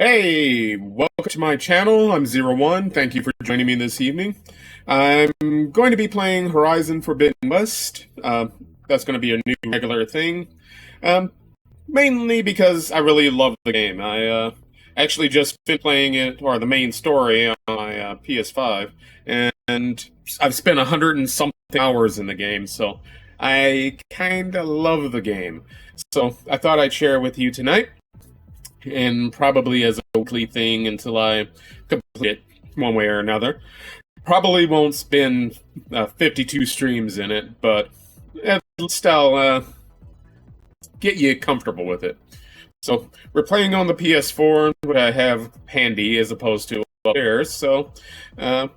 Hey, welcome to my channel. I'm Zero One. Thank you for joining me this evening. I'm going to be playing Horizon Forbidden West. That's going to be a new regular thing. Um, Mainly because I really love the game. I actually just been playing it, or the main story, on my PS5, and I've spent 100 and something hours in the game, so I kind of love the game. So I thought I'd share it with you tonight and probably as a weekly thing until I complete it one way or another. Probably won't spend 52 streams in it, but at least I'll get you comfortable with it. So we're playing on the PS4, what I have handy as opposed to upstairs. So uh,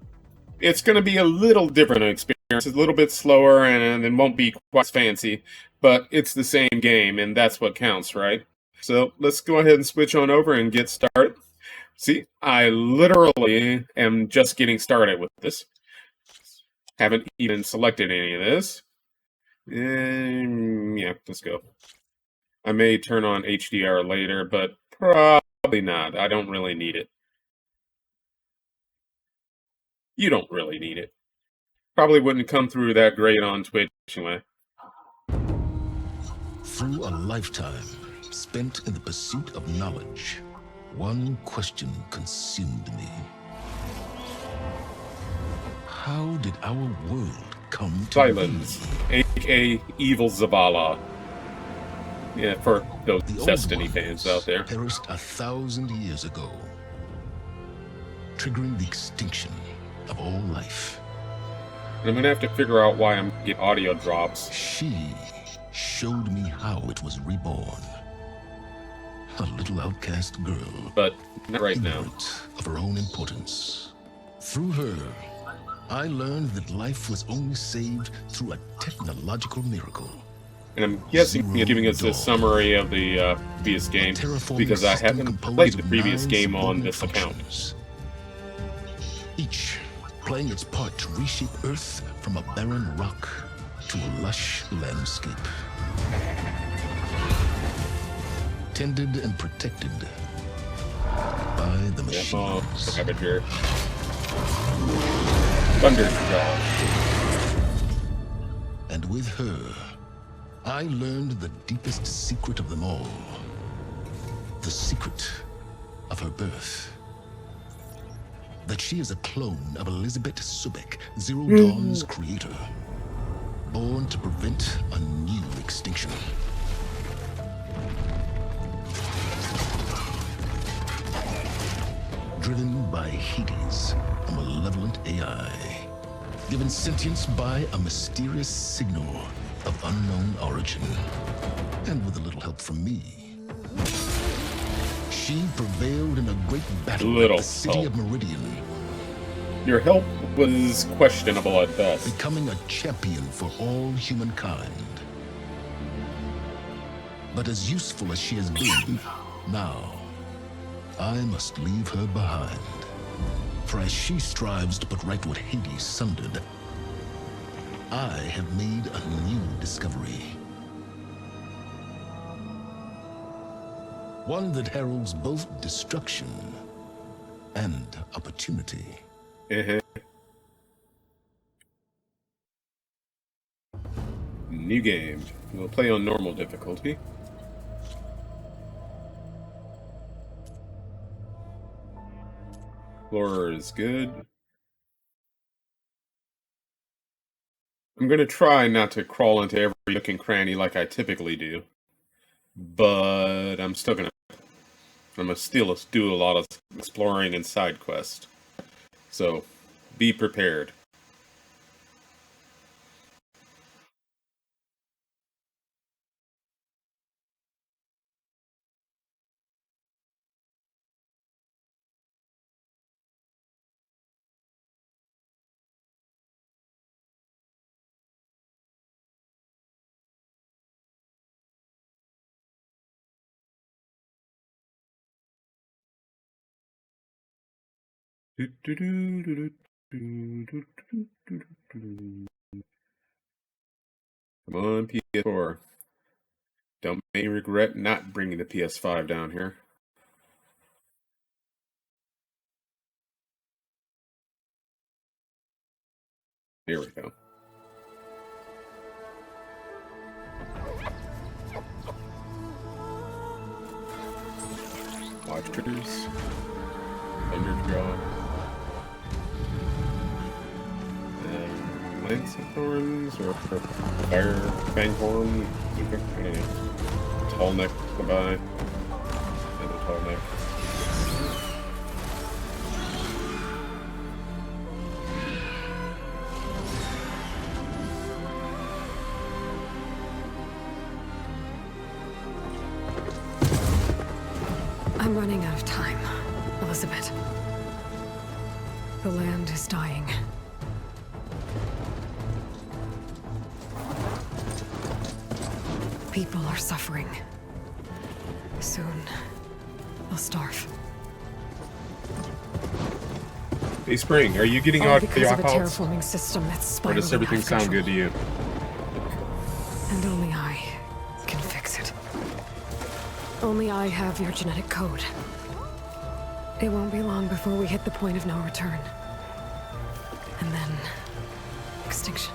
it's going to be a little different experience. It's a little bit slower and it won't be quite as fancy, but it's the same game, and that's what counts, right? So let's go ahead and switch on over and get started. See, I literally am just getting started with this. Haven't even selected any of this. Yeah, let's go. I may turn on HDR later, but probably not. I don't really need it. You don't really need it. Probably wouldn't come through that great on Twitch anyway. Through a lifetime spent in the pursuit of knowledge, one question consumed me. How did our world come to Silence, aka Evil Zavala. Yeah, for those be? The Destiny old fans ones out there. perished 1,000 years ago, triggering the extinction of all life. And I'm gonna have to figure out why I'm getting audio drops. She showed me how it was reborn. A little outcast girl, But not right now. ignorant of her own importance. Through her, I learned that life was only saved through a technological miracle. And I'm guessing you're giving us a summary of the previous game because I haven't played the previous game on this account. Each playing its part to reshape Earth from a barren rock to a lush landscape. Tended and protected by the machines. Scavenger. Thunderjaw. And with her, I learned the deepest secret of them all. The secret of her birth. That she is a clone of Elizabeth Subek, Zero Dawn's creator. Born to prevent a new extinction. Driven by Hades, a malevolent AI. Given sentience by a mysterious signal of unknown origin. And with a little help from me, she prevailed in a great battle at the city of Meridian. Your help was questionable at best. Becoming a champion for all humankind. But as useful as she has been, now I must leave her behind. For as she strives to put right what Hades sundered, I have made a new discovery. One that heralds both destruction and opportunity. New game. We'll play on normal difficulty. Explorer is good. I'm gonna try not to crawl into every nook and cranny like I typically do, but I'm still do a lot of exploring and side quests. So, be prepared. Come on, PS4. Don't make me regret not bringing the PS5 down here. Here we go. Watchers. Thunderjaw. Lancethorns or Fire Fanghorn. I don't know. Tall neck nearby. Another tall neck. I'm running out of time, Elizabeth. The land is dying. People are suffering. Soon, they'll starve. Hey, Spring, are you getting All out because the of a pods? terraforming system that's Or spiraling does everything out of sound control. good to you? And only I can fix it. Only I have your genetic code. It won't be long before we hit the point of no return. And then... extinction.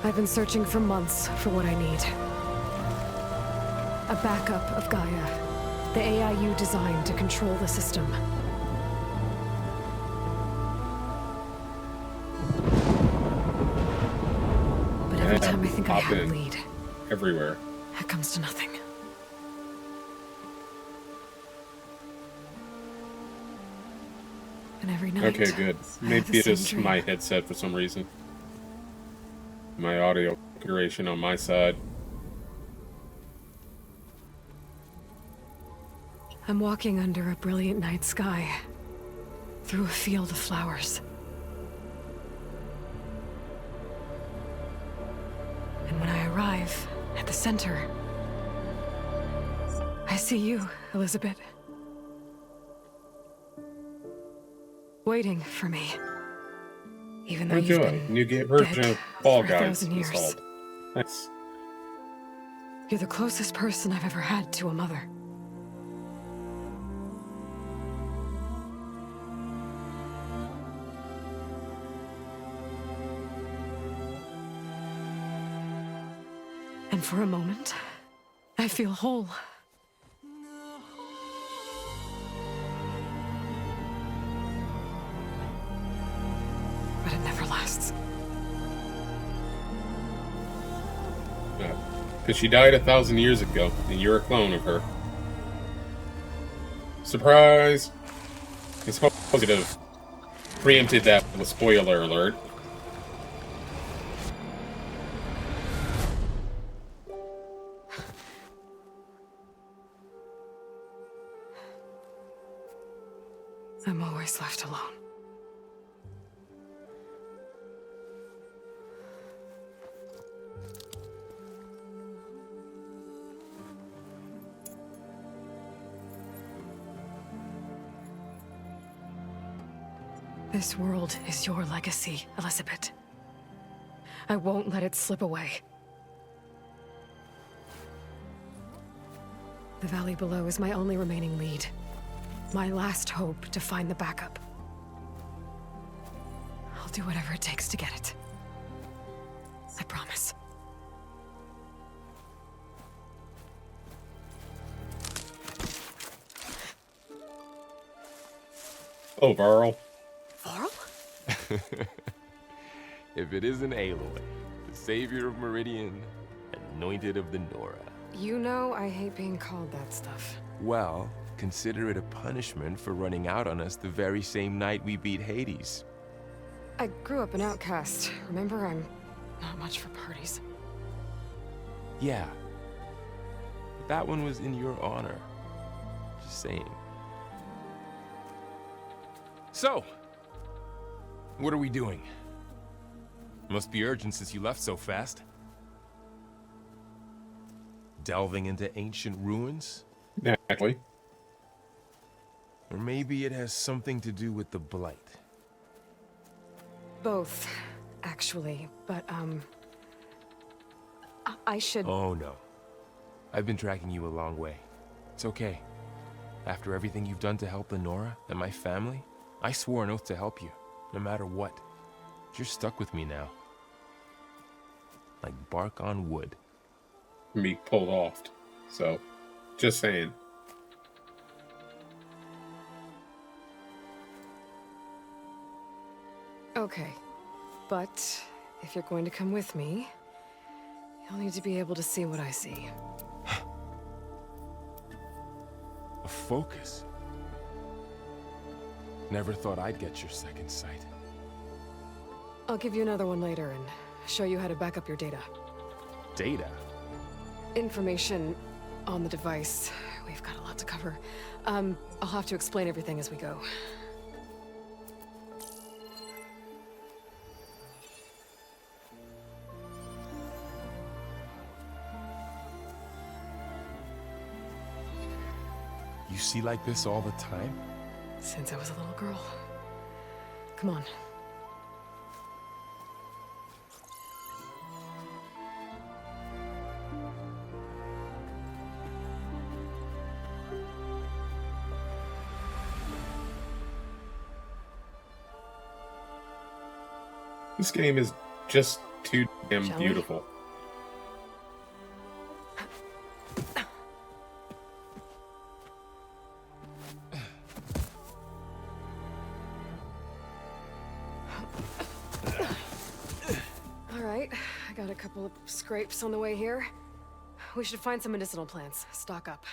I've been searching for months for what I need. A backup of Gaia. The AI you designed to control the system. But every time I think I had a lead, Everywhere. it comes to nothing. And every night, Okay, good. I have the Maybe it same is dream. my headset for some reason. My audio configuration on my side. I'm walking under a brilliant night sky, through a field of flowers. And when I arrive at the center, I see you, Elizabeth. Waiting for me. Even though you've Enjoy. been New game version dead of Fall for Guys 1,000 years. installed. Nice. You're the closest person I've ever had to a mother. And for a moment, I feel whole. But it never lasts. Because she died 1,000 years ago, and you're a clone of her. Surprise! I suppose I could have preempted that with a spoiler alert. I'm always left alone. This world is your legacy, Elizabeth. I won't let it slip away. The valley below is my only remaining lead. My last hope to find the backup. I'll do whatever it takes to get it. I promise. Oh, Varl. Varl? If it isn't Aloy, the savior of Meridian, anointed of the Nora. You know I hate being called that stuff. Well, consider it a punishment for running out on us the very same night we beat Hades. I grew up an outcast. Remember, I'm not much for parties. Yeah. But that one was in your honor. Just saying. So, what are we doing? Must be urgent since you left so fast. Delving into ancient ruins? Naturally. Or maybe it has something to do with the Blight. Both, actually. But, I should... Oh no. I've been tracking you a long way. It's okay. After everything you've done to help the Nora and my family, I swore an oath to help you, no matter what. You're stuck with me now. Like bark on wood. Me pulled off. So, just saying. Okay, but if you're going to come with me, you'll need to be able to see what I see. A focus? Never thought I'd get your second sight. I'll give you another one later and show you how to back up your data. Data? Information on the device. We've got a lot to cover. I'll have to explain everything as we go. You see like this all the time? Since I was a little girl. Come on. This game is just too damn Shall we? beautiful. Alright, I got a couple of scrapes on the way here. We should find some medicinal plants, stock up.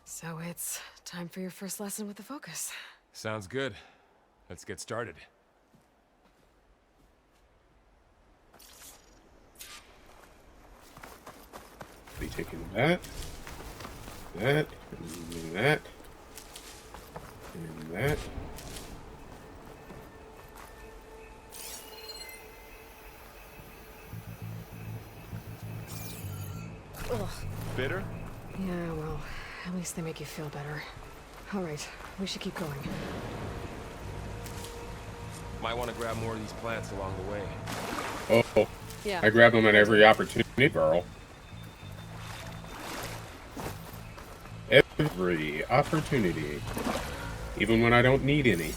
So it's time for your first lesson with the focus. Sounds good. Let's get started. Be taking that, and that, and that. Ugh. Bitter? Yeah, well, at least they make you feel better. Alright, we should keep going. Might want to grab more of these plants along the way. Oh, Yeah. I grab them at every opportunity, girl. Every opportunity. Even when I don't need any.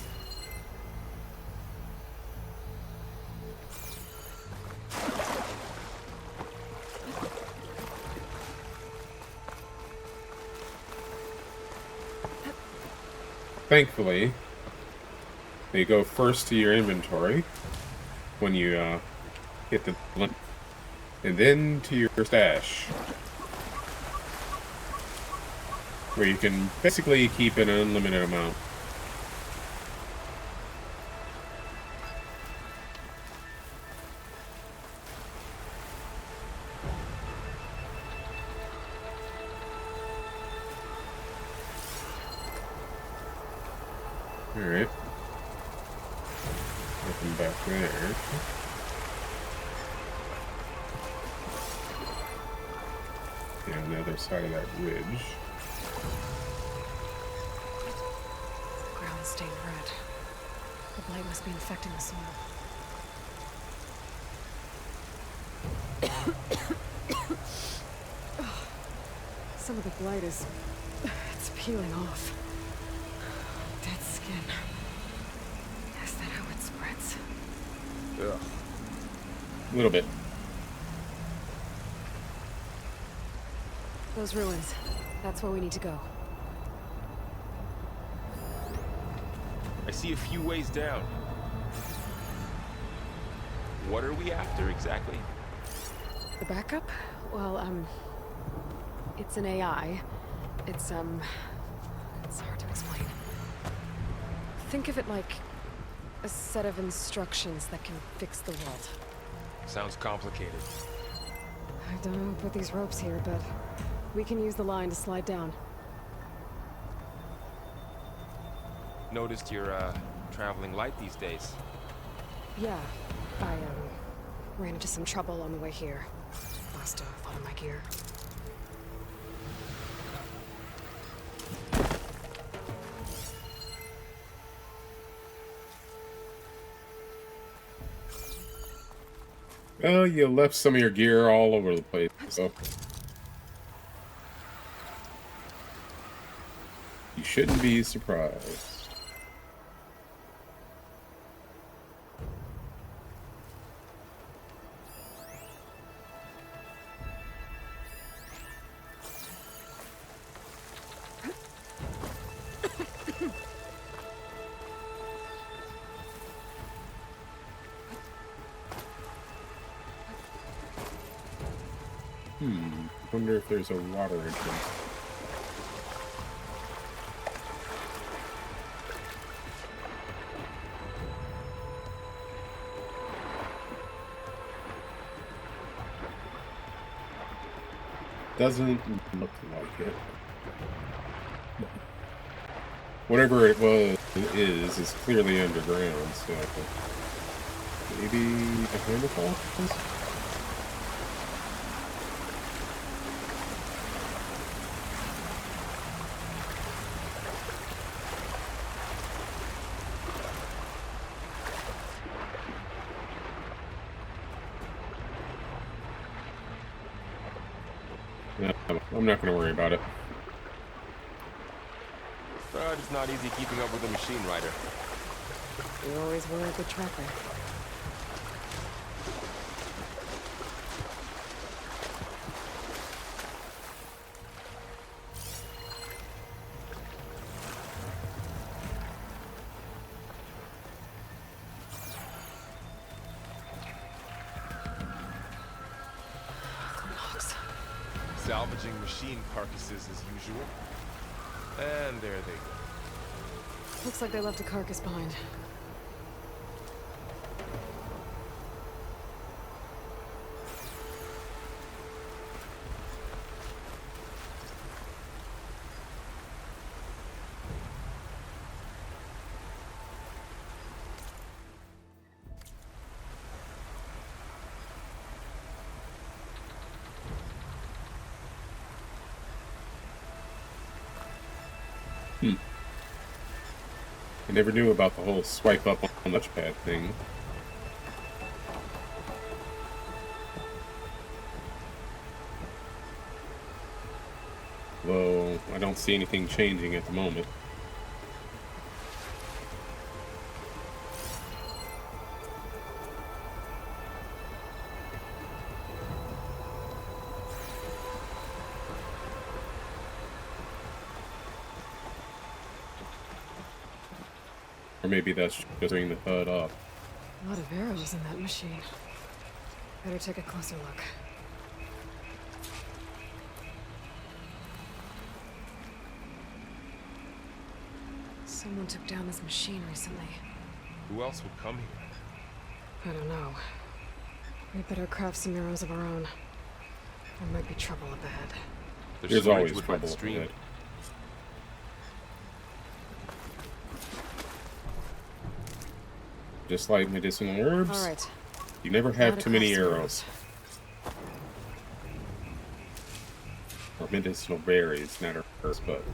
Thankfully, they go first to your inventory when you hit the limit, and then to your stash, where you can basically keep an unlimited amount. Alright. Nothing back there. Yeah, on the other side of that ridge. The ground's stained red. The blight must be infecting the soil. Some of the blight is... it's peeling off. Dead skin. Is that how it spreads? Ugh. A little bit. Those ruins. That's where we need to go. I see a few ways down. What are we after exactly? The backup? Well, it's an AI. It's hard to explain. Think of it like a set of instructions that can fix the world. Sounds complicated. I don't know who put these ropes here, but we can use the line to slide down. Noticed you're, traveling light these days. Yeah, I, ran into some trouble on the way here. Lost a lot of my gear. Well, you left some of your gear all over the place, so you shouldn't be surprised. Wonder if there's a water entrance. Doesn't look like it. Whatever it is clearly underground, so maybe a hammerfall? No, I'm not going to worry about it. But it's not easy keeping up with a machine rider. You always were a good tracker. Salvaging machine carcasses as usual. And there they go. Looks like they left a carcass behind. I never knew about the whole swipe up on the touchpad thing. Though I don't see anything changing at the moment. Or maybe that's just bringing the HUD up. A lot of arrows in that machine. Better take a closer look. Someone took down this machine recently. Who else would come here? I don't know. We better craft some arrows of our own. There might be trouble up ahead. There's always trouble up ahead. Just like medicinal herbs, all right. You never have too many arrows. Or medicinal berries, not herbs, but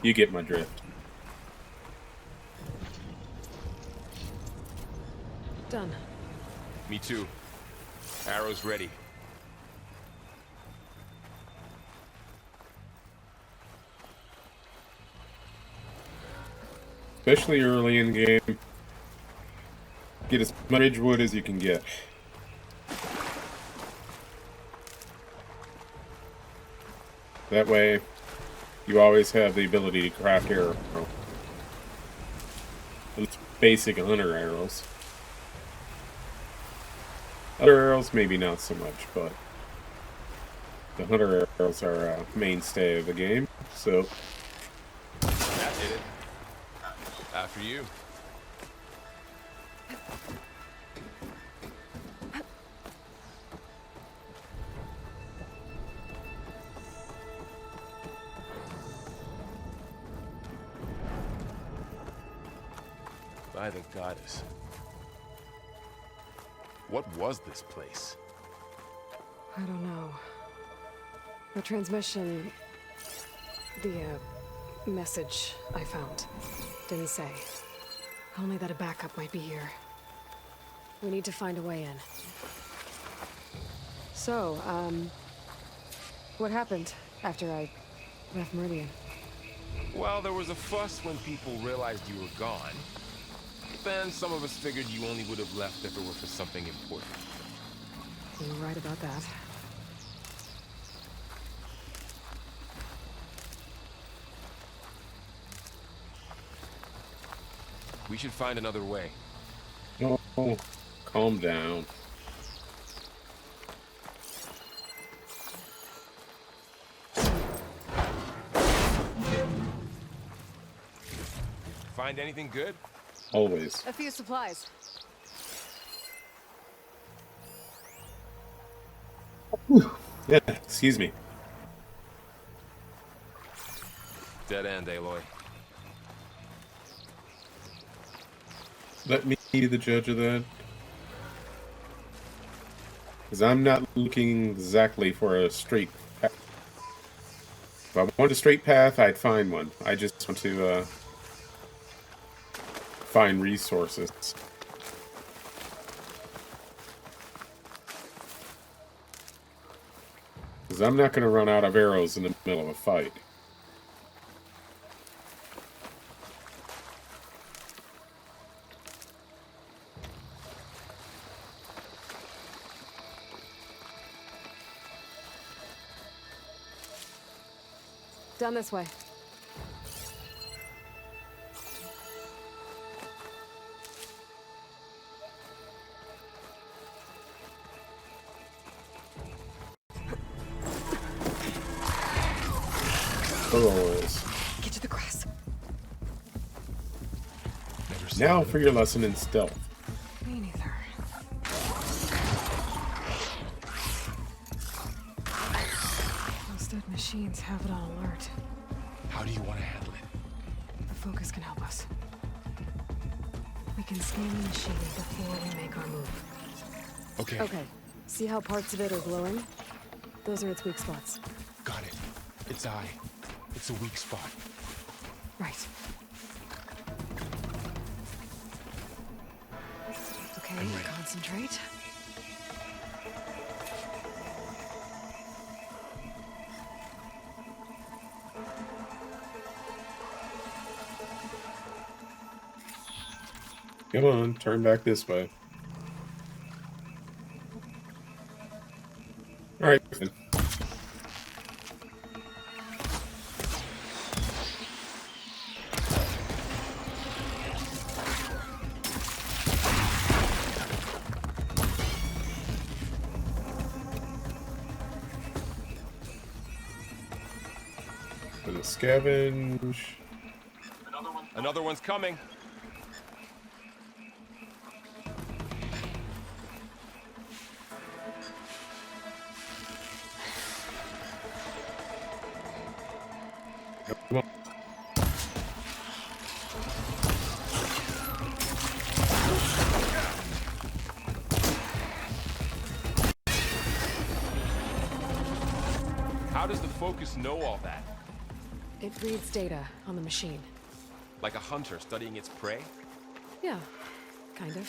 you get my drift. Done. Me too. Arrows ready. Especially early in the game. Get as much ridgewood as you can get. That way, you always have the ability to craft arrow. It's basic hunter arrows. Other arrows, maybe not so much, but the hunter arrows are a mainstay of the game, so... That did it. After you. By the goddess. What was this place? I don't know. The transmission... The, message I found didn't say. Only that a backup might be here. We need to find a way in. So, what happened after I left Meridian? Well, there was a fuss when people realized you were gone. Then some of us figured you only would have left if it were for something important. You're right about that. We should find another way. Oh, calm down. Find anything good? Always. A few supplies. Yeah, excuse me. Dead end, Aloy. Let me be the judge of that. Because I'm not looking exactly for a straight path. If I wanted a straight path, I'd find one. I just want to find resources. Because I'm not going to run out of arrows in the middle of a fight. Down this way. Burrows. Get to the grass. Now for your lesson in stealth. Me neither. Those dead machines have it on alert. How do you want to handle it? The focus can help us. We can scan the machine before we make our move. Okay. Okay. See how parts of it are glowing? Those are its weak spots. Got it. Its eye. It's a weak spot. Right. Okay, I'm ready. concentrate. Come on, turn back this way. Alright, then. Gonna scavenge. Another one's coming. Come on. How does the focus know all that? It reads data on the machine. Like a hunter studying its prey? Yeah, kind of.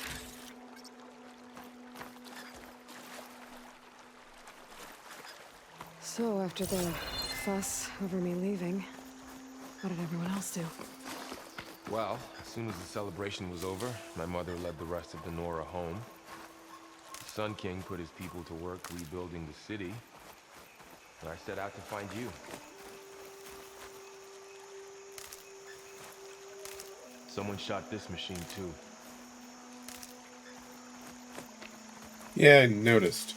So, after the fuss over me leaving, what did everyone else do? Well, as soon as the celebration was over, my mother led the rest of the Nora home. The Sun King put his people to work rebuilding the city, and I set out to find you. Someone shot this machine too. Yeah, I noticed.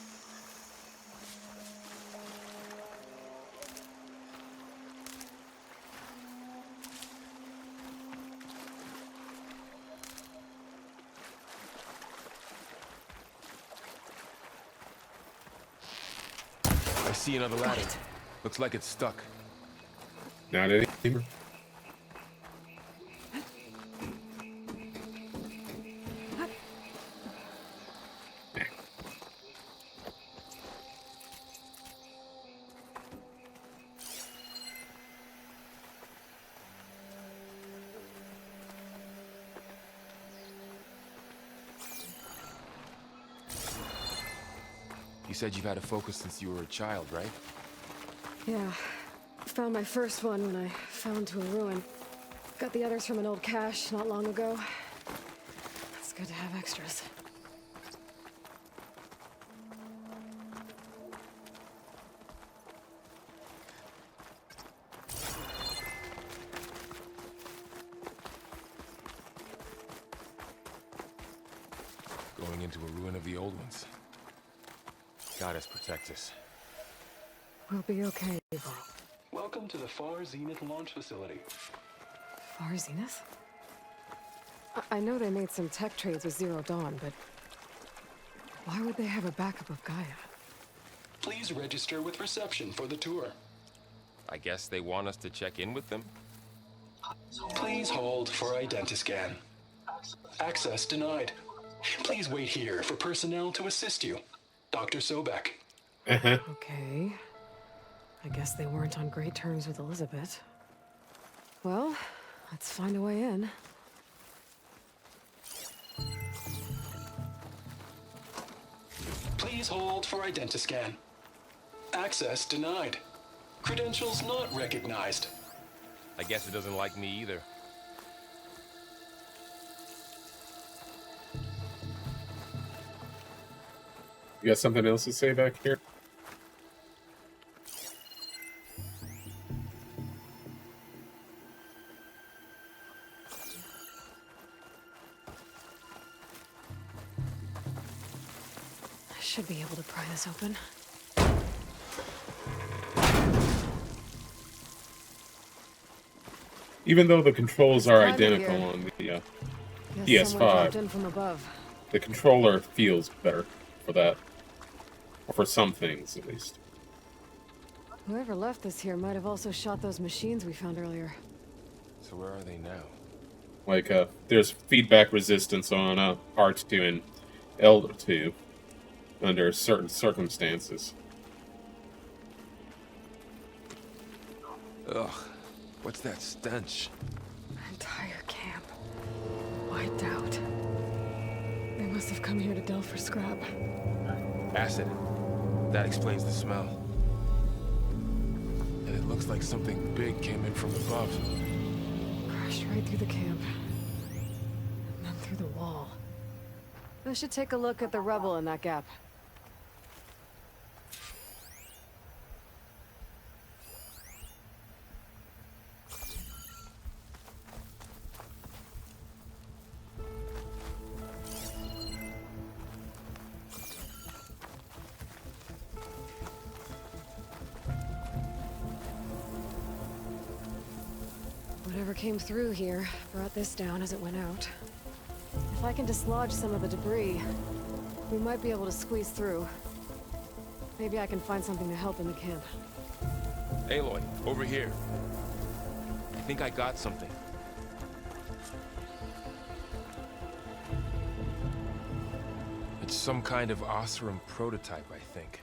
I see another ladder. Looks like it's stuck. Not anymore. You said you've had a focus since you were a child, right? Yeah. Found my first one when I fell into a ruin. Got the others from an old cache not long ago. It's good to have extras. Going into a ruin of the old ones. Goddess protect us. We'll be okay, Evo. Welcome to the Far Zenith launch facility. Far Zenith? I know they made some tech trades with Zero Dawn, but why would they have a backup of Gaia? Please register with reception for the tour. I guess they want us to check in with them. Please hold for identiscan. Access denied. Please wait here for personnel to assist you. Dr. Sobek. Uh-huh. Okay. I guess they weren't on great terms with Elizabeth. Well, let's find a way in. Please hold for identiscan. Access denied. Credentials not recognized. I guess it doesn't like me either. You got something else to say back here? I should be able to pry this open. Even though the controls are Private identical gear. on the Guess someone PS5, dropped in from above. the controller feels better for that. Or for some things, at least. Whoever left this here might have also shot those machines we found earlier. So where are they now? Like, there's feedback resistance on R2 and L2 under certain circumstances. Ugh, what's that stench? Entire camp. Wiped out. They must have come here to delve for scrap. Acid. That explains the smell. And it looks like something big came in from above. Crashed right through the camp. And then through the wall. I should take a look at the rubble in that gap. Whatever came through here brought this down as it went out. If I can dislodge some of the debris, we might be able to squeeze through. Maybe I can find something to help in the camp. Aloy, over here. I think I got something. It's some kind of Oseram prototype, I think.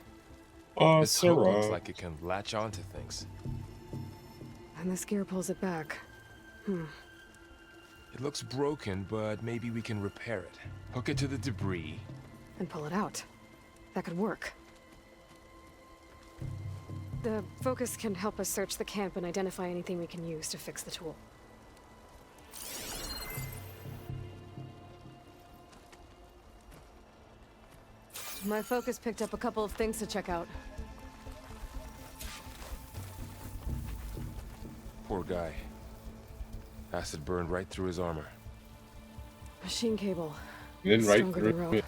This hook looks like it can latch onto things. And this gear pulls it back. It looks broken, but maybe we can repair it. Hook it to the debris. And pull it out. That could work. The focus can help us search the camp and identify anything we can use to fix the tool. My focus picked up a couple of things to check out. Poor guy. Acid burned right through his armor. Machine cable. And then right Stronger than through rope. it.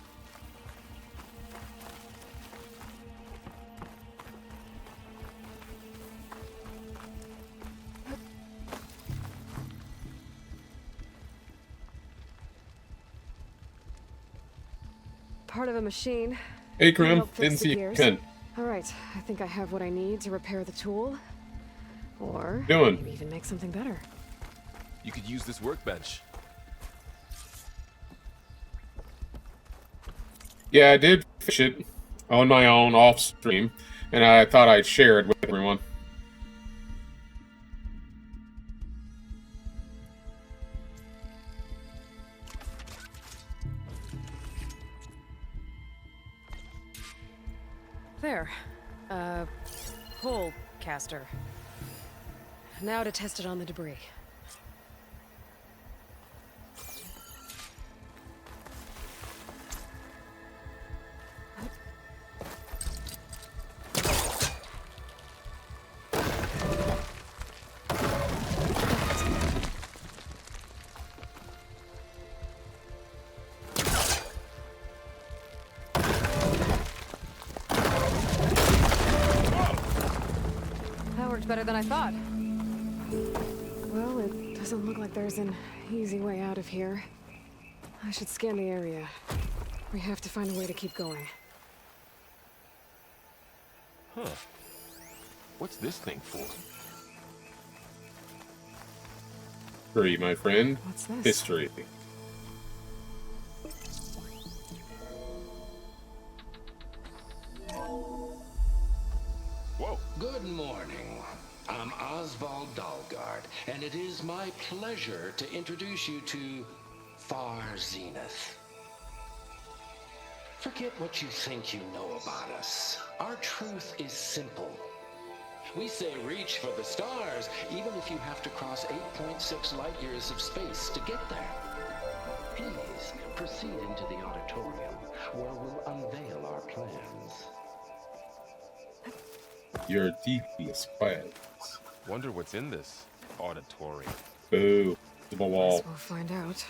Part of a machine. Hey, Can Grim. help fix Didn't the see you gears. again. Alright, I think I have what I need to repair the tool. Or Doing. maybe even make something better. You could use this workbench. Yeah, I did finish it on my own off stream, and I thought I'd share it with everyone. There. Hole caster. Now to test it on the debris. That worked better than I thought. Well, it doesn't look like there's an easy way out of here. I should scan the area. We have to find a way to keep going. Huh. What's this thing for? History, my friend. What's this? History. Whoa. Good morning. I'm Oswald Dalgard, and it is my pleasure to introduce you to Far Zenith. Forget what you think you know about us. Our truth is simple. We say reach for the stars, even if you have to cross 8.6 light years of space to get there. Please proceed into the auditorium, where we'll unveil our plans. Your devious plans. Wonder what's in this auditorium. Boo. To the wall. Guess we'll find out.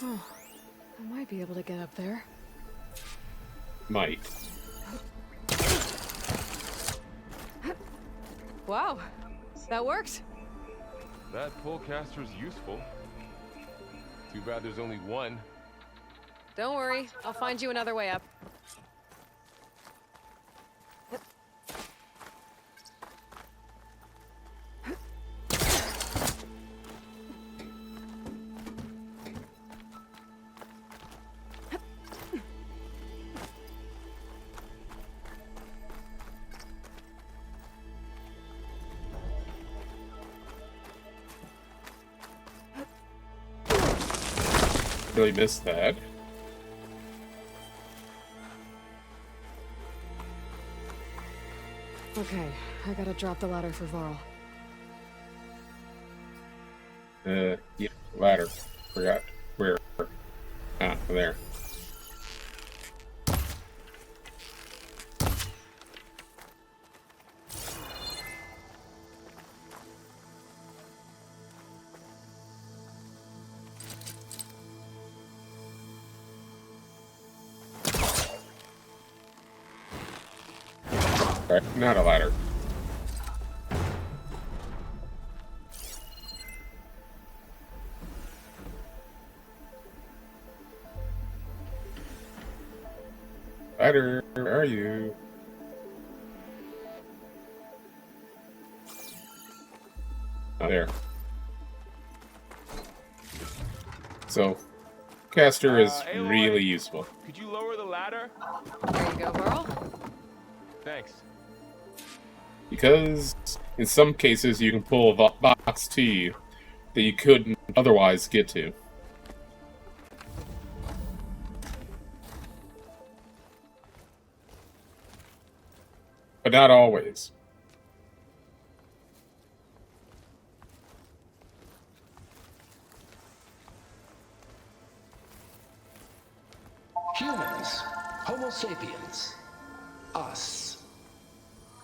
Oh, I might be able to get up there. Might. Wow, that worked. That pullcaster's useful. Too bad there's only one. Don't worry, I'll find you another way up. Really missed that. Okay, I gotta drop the ladder for Varl. Yeah, ladder. Forgot. Where? Ah, there. Right, not a ladder. Ladder, where are you? Oh, there. So, caster is Aloy, really useful. Could you lower the ladder? There you go, Varl. Thanks. Because in some cases you can pull a box to you that you couldn't otherwise get to. But not always. Humans, Homo sapiens, us.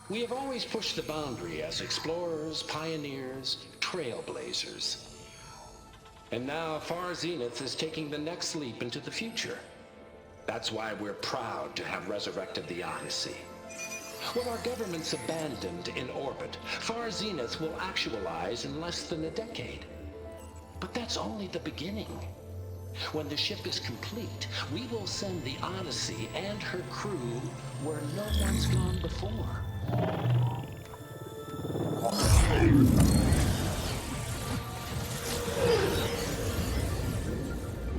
We have always pushed the boundary as explorers, pioneers, trailblazers. And now Far Zenith is taking the next leap into the future. That's why we're proud to have resurrected the Odyssey. What our governments abandoned in orbit, Far Zenith will actualize in less than a decade. But that's only the beginning. When the ship is complete, we will send the Odyssey and her crew where no one's gone before.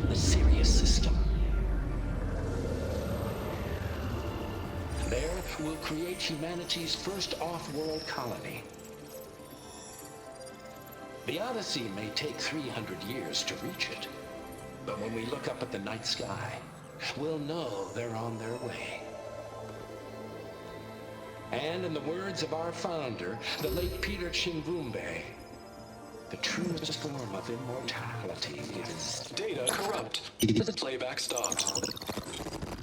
The Sirius system. There, we'll create humanity's first off-world colony. The Odyssey may take 300 years to reach it. But when we look up at the night sky, we'll know they're on their way. And in the words of our founder, the late Peter Chimbumbe, the truest form of immortality is... Data corrupt. Playback stopped.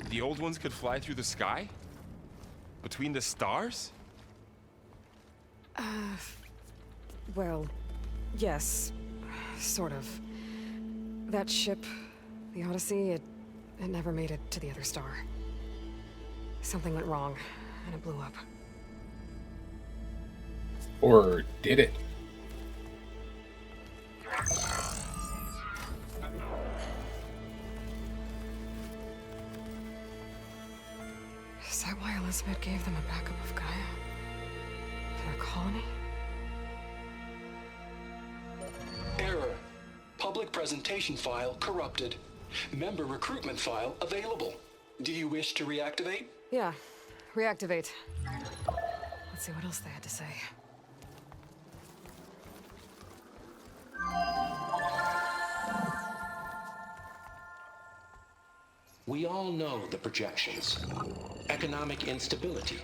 The old ones could fly through the sky? Between the stars? Well, yes, sort of. That ship, the Odyssey, it never made it to the other star. Something went wrong, and it blew up. Or did it? Is that why Elizabeth gave them a backup of Gaia? For their colony? Error. Public presentation file corrupted. Member recruitment file available. Do you wish to reactivate? Yeah. Reactivate. Let's see what else they had to say. We all know the projections. Economic instability,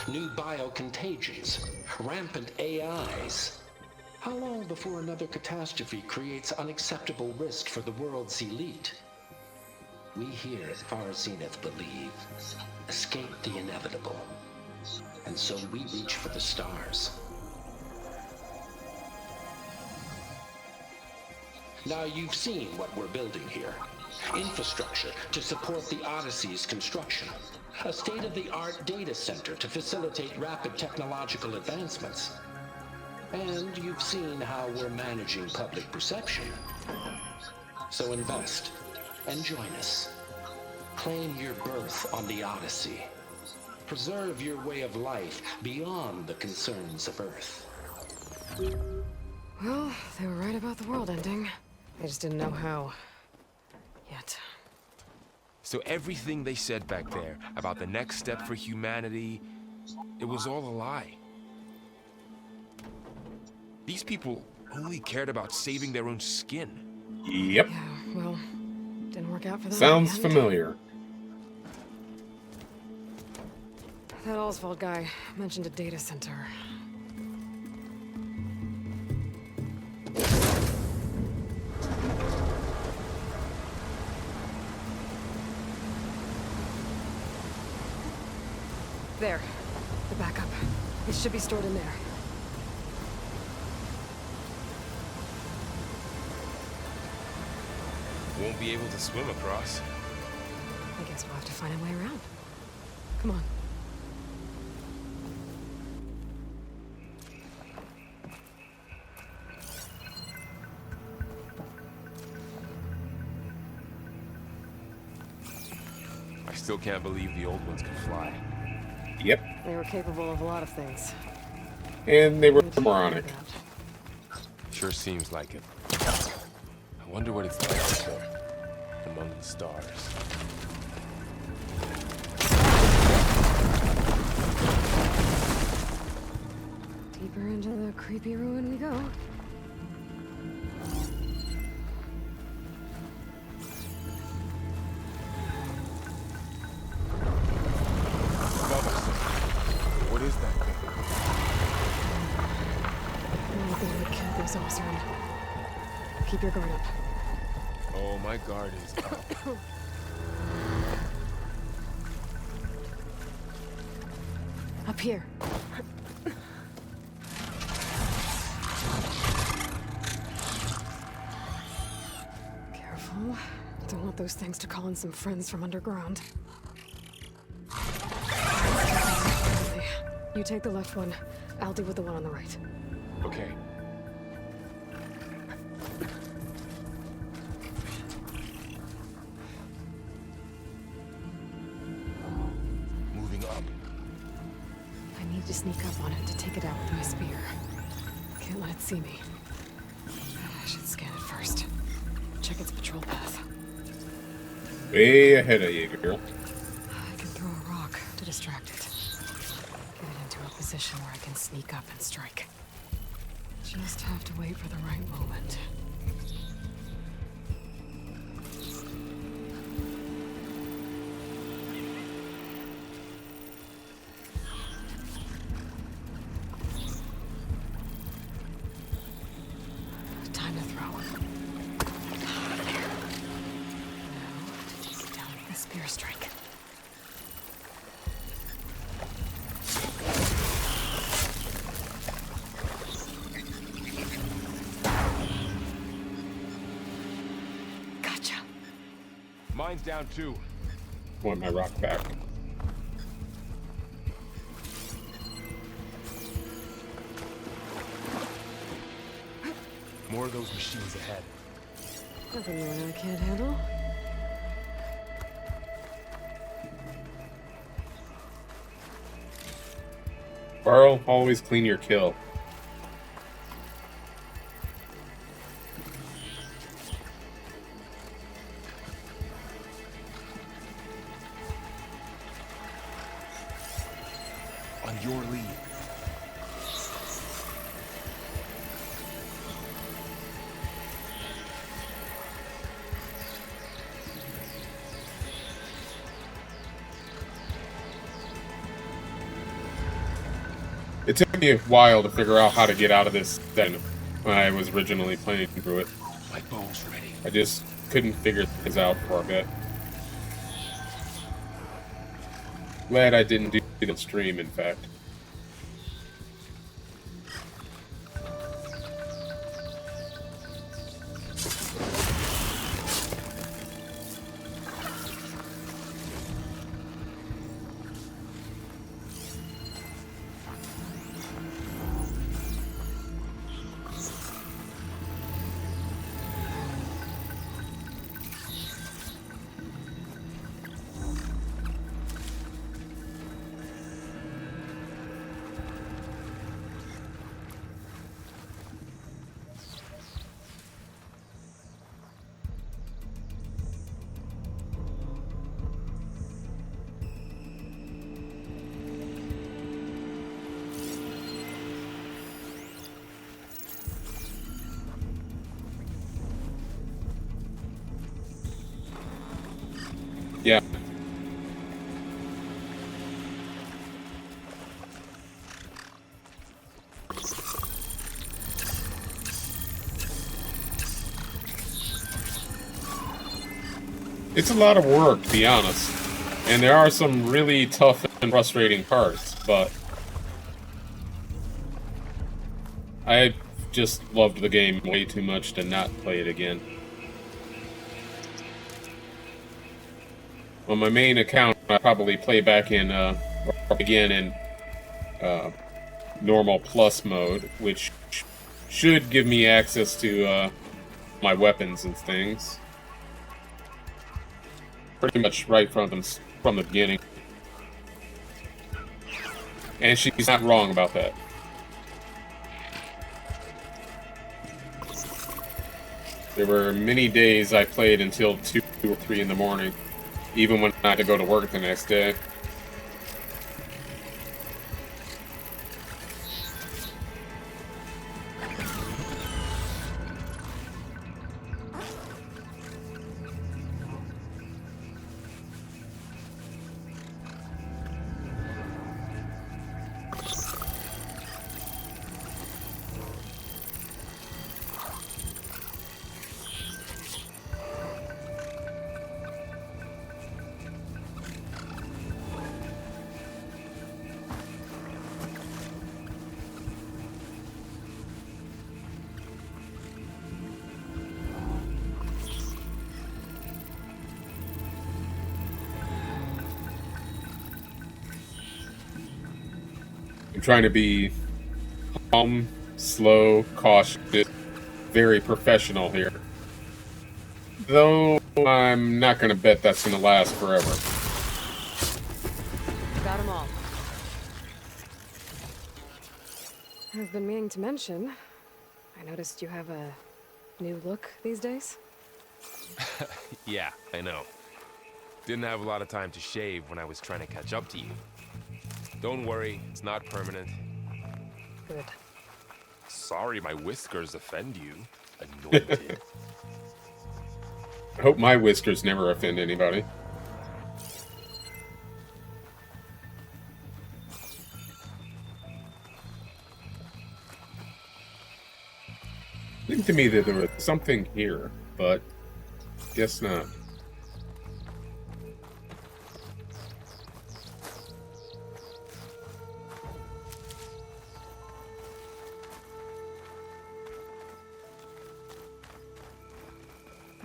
new biocontagions, rampant AIs. How long before another catastrophe creates unacceptable risk for the world's elite? We here at Far Zenith believe, escape the inevitable. And so we reach for the stars. Now you've seen what we're building here. Infrastructure to support the Odyssey's construction. A state-of-the-art data center to facilitate rapid technological advancements. And you've seen how we're managing public perception. So invest and join us. Claim your berth on the Odyssey. Preserve your way of life beyond the concerns of Earth. Well, they were right about the world ending. They just didn't know how. Yet. So everything they said back there about the next step for humanity, it was all a lie. These people only cared about saving their own skin. Yep. Yeah, well, didn't work out for them. Sounds in the end. familiar. That Oswald guy mentioned a data center. There. The backup. It should be stored in there. Won't be able to swim across. I guess we'll have to find a way around. Come on. I still can't believe the old ones could fly. Yep. They were capable of a lot of things. And they were Need to moronic. figure out. Sure seems like it. I wonder what it's like up there, among the stars. Deeper into the creepy ruin we go. Above us. What is that thing? Nothing would kill those Osram. Keep your guard up. Oh, my guard is up. Up here. Careful. Don't want those things to call in some friends from underground. You take the left one. I'll deal with the one on the right. Okay. Moving up. I need to sneak up on it to take it out with my spear. Can't let it see me. I should scan it first. Check its patrol path. Way ahead of you, girl. I can throw a rock to distract it. Get it into a position where I can sneak up and strike. Just have to wait for the right moment. Time to throw. Now, to take it down with a spear strike. Gotcha. Mine's down too. Want my rock back. More of those machines ahead. Nothing you and I can't handle. Barrow, always clean your kill. On your lead. It took me a while to figure out how to get out of this then when I was originally playing through it. My bow's ready. I just couldn't figure things out for a bit. Glad I didn't do the stream, in fact. Yeah. It's a lot of work, to be honest. And there are some really tough and frustrating parts, but I just loved the game way too much to not play it again. On my main account, I probably play back in, or again in normal plus mode, which should give me access to my weapons and things. Pretty much right from the beginning. And she's not wrong about that. There were many days I played until 2 or 3 in the morning, even when I had to go to work the next day. I'm trying to be calm, slow, cautious, very professional here. Though I'm not going to bet that's going to last forever. Got them all. I've been meaning to mention, I noticed you have a new look these days. Yeah, I know. Didn't have a lot of time to shave when I was trying to catch up to you. Don't worry, it's not permanent. Good. Sorry my whiskers offend you, anointed. I hope my whiskers never offend anybody. It seemed to me that there was something here, but guess not.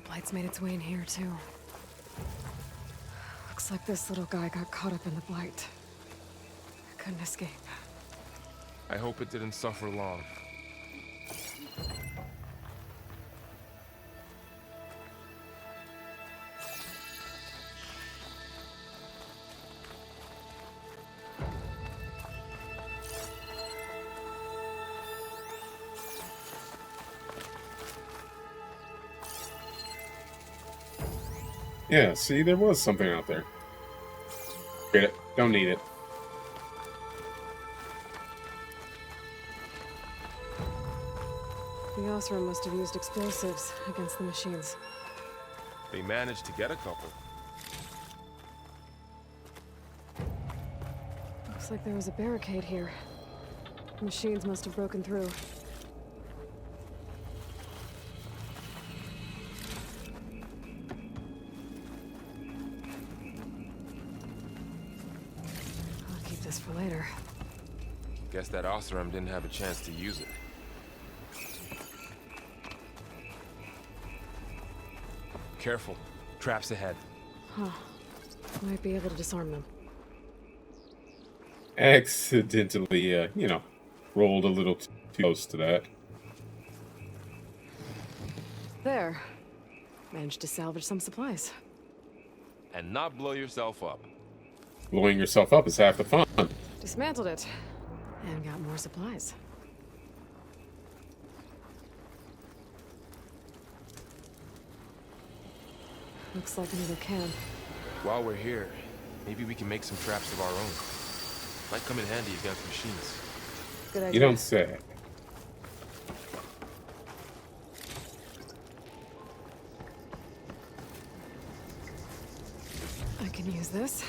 Blight's made its way in here, too. Looks like this little guy got caught up in the Blight. Couldn't escape. I hope it didn't suffer long. Yeah, see, there was something out there. Forget it. Don't need it. The Osram must have used explosives against the machines. They managed to get a couple. Looks like there was a barricade here. The machines must have broken through. I'll keep this for later. Guess that Osram didn't have a chance to use it. Careful. Traps ahead. Huh. Might be able to disarm them. Accidentally, rolled a little too close to that. There. Managed to salvage some supplies. And not blow yourself up. Blowing yourself up is half the fun. Dismantled it. And got more supplies. Looks like another camp. While we're here, maybe we can make some traps of our own. Might come in handy against machines. Good idea. You don't say. I can use this.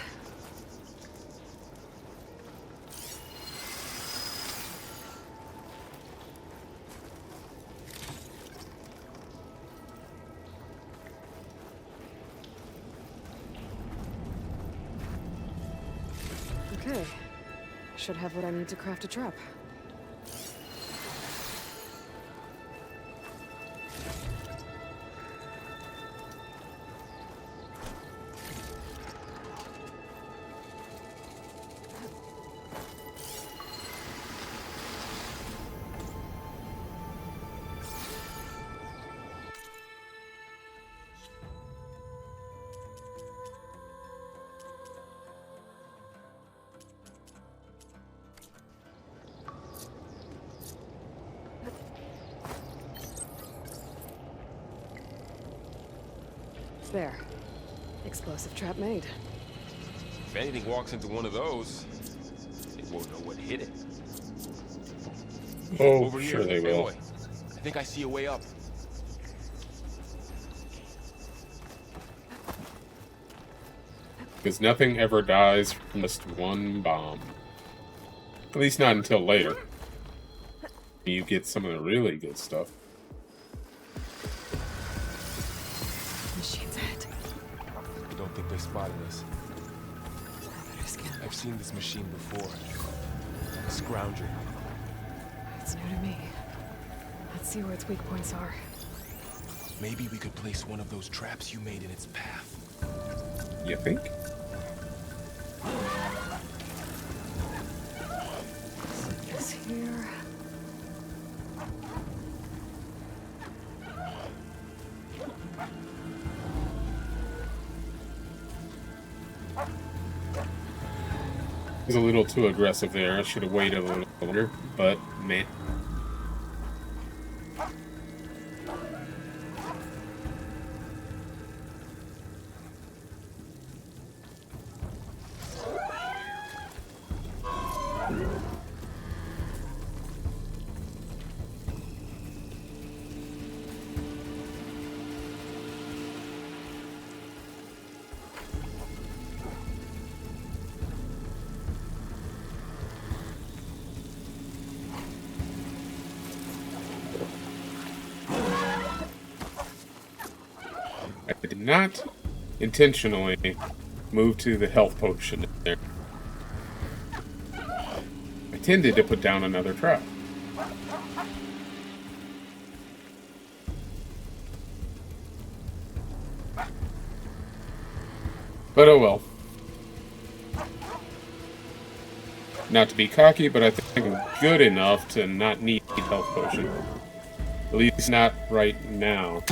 Okay. Should have what I need to craft a trap. There. Explosive trap made. If anything walks into one of those, it won't know what hit it. Oh, Over sure here, they will. Aloy. I think I see a way up. Because nothing ever dies from just one bomb. At least not until later. You get some of the really good stuff. Machine's ahead. I don't think they spotted us. I better scan. I've seen this machine before. A scrounger. It's new to me. Let's see where its weak points are. Maybe we could place one of those traps you made in its path. You think? This here. He's a little too aggressive there. I should have waited a little longer, but man. I did not intentionally move to the health potion there. I tended to put down another trap. But oh well. Not to be cocky, but I think I'm good enough to not need a health potion. At least not right now.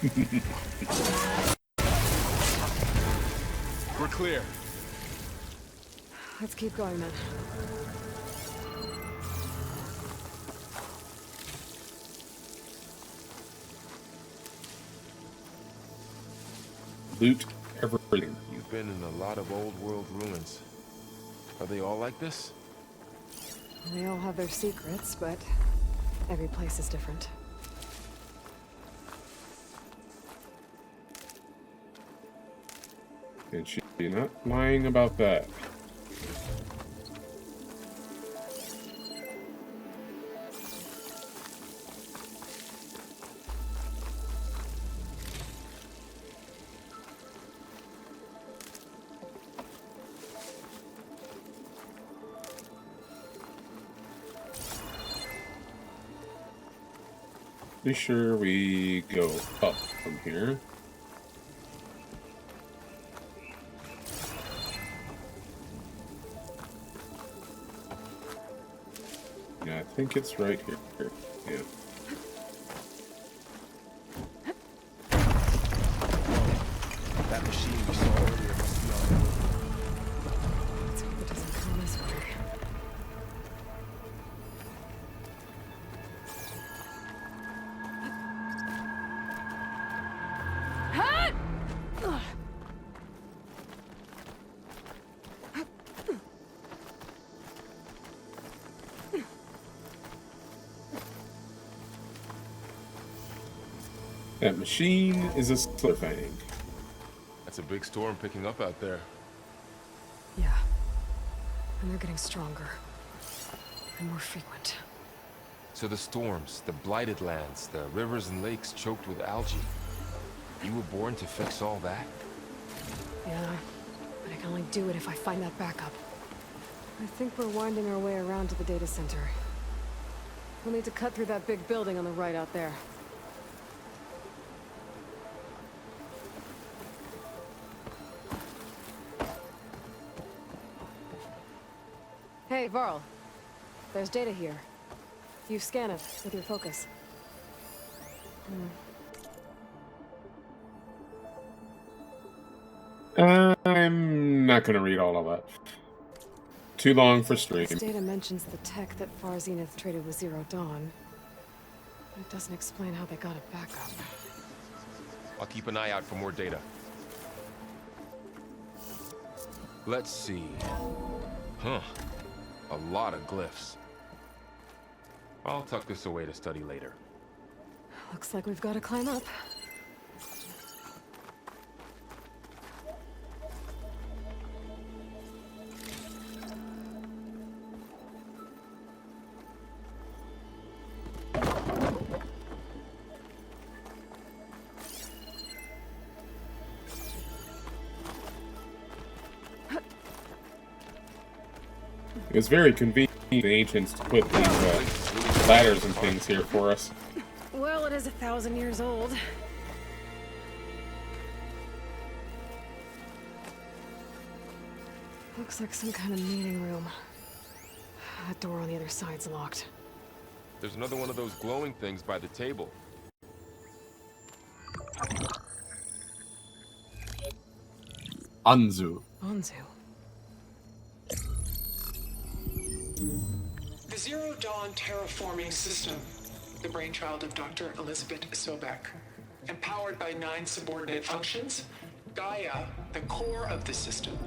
We're clear. Let's keep going then. Loot everything. You've been in a lot of old world ruins. Are they all like this? They all have their secrets, but every place is different. And she's not lying about that. Be sure we go up from here. Yeah, I think it's right here. Yeah. That machine we saw earlier must be on the move. Let's hope it doesn't come this way. That machine is a Slurfang. That's a big storm picking up out there. Yeah. And they're getting stronger. And more frequent. So the storms, the blighted lands, the rivers and lakes choked with algae. You were born to fix all that? Yeah. But I can only do it if I find that backup. I think we're winding our way around to the data center. We'll need to cut through that big building on the right out there. Hey, Varl. There's data here. You scan it with your focus. I'm not gonna read all of that. Too long for stream. This data mentions the tech that Far Zenith traded with Zero Dawn. It doesn't explain how they got it back up. I'll keep an eye out for more data. Let's see. Huh. A lot of glyphs. I'll tuck this away to study later. Looks like we've got to climb up. It was very convenient for the ancients to put these ladders and things here for us. Well, it is 1,000 years old. Looks like some kind of meeting room. That door on the other side's locked. There's another one of those glowing things by the table. Anzu. Anzu. The Zero Dawn terraforming system, the brainchild of Dr. Elizabeth Sobek. Empowered by 9 subordinate functions, Gaia, the core of the system,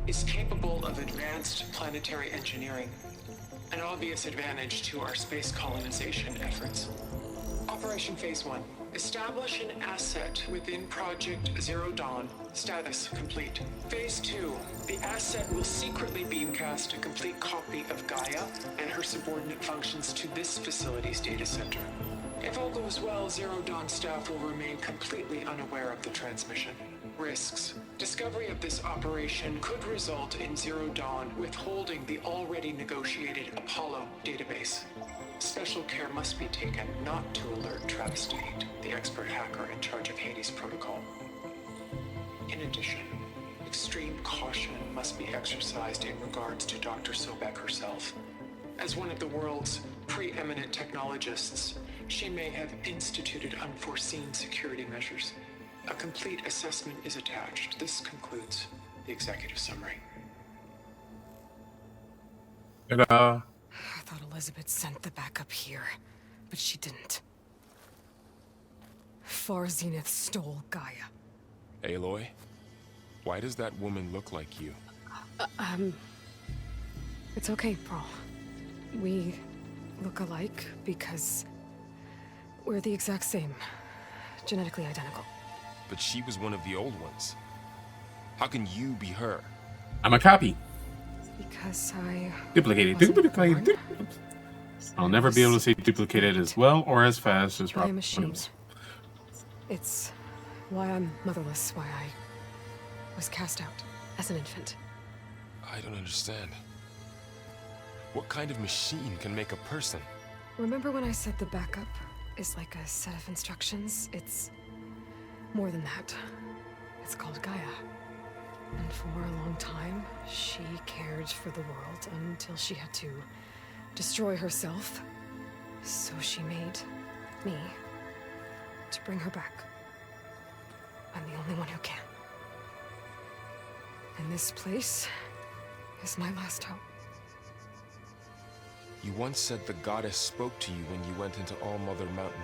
is capable of advanced planetary engineering, an obvious advantage to our space colonization efforts. Operation Phase 1. Establish an asset within Project Zero Dawn. Status complete. Phase 2. The asset will secretly beamcast a complete copy of Gaia and her subordinate functions to this facility's data center. If all goes well, Zero Dawn staff will remain completely unaware of the transmission. Risks. Discovery of this operation could result in Zero Dawn withholding the already negotiated Apollo database. Special care must be taken not to alert Travis Tate, the expert hacker in charge of Hades Protocol. In addition, extreme caution must be exercised in regards to Dr. Sobek herself. As one of the world's preeminent technologists, She may have instituted unforeseen security measures. A complete assessment is attached. This concludes the executive summary. Ta-da. I thought Elizabeth sent the backup here, but she didn't. Far Zenith stole Gaia. Aloy, why does that woman look like you? It's okay, Pearl. We look alike because we're the exact same. Genetically identical. But she was one of the old ones. How can you be her? I'm a copy. Because I... Duplicated. wasn't Duplicated. born. I'll never be able to say duplicated as well or as fast as By a Robin machine. Williams. It's why I'm motherless, why I was cast out as an infant. I don't understand. What kind of machine can make a person? Remember when I said the backup is like a set of instructions? It's more than that. It's called Gaia. And for a long time, she cared for the world until she had to destroy herself. So she made me to bring her back. I'm the only one who can. And this place is my last hope. You once said the goddess spoke to you when you went into All-Mother Mountain.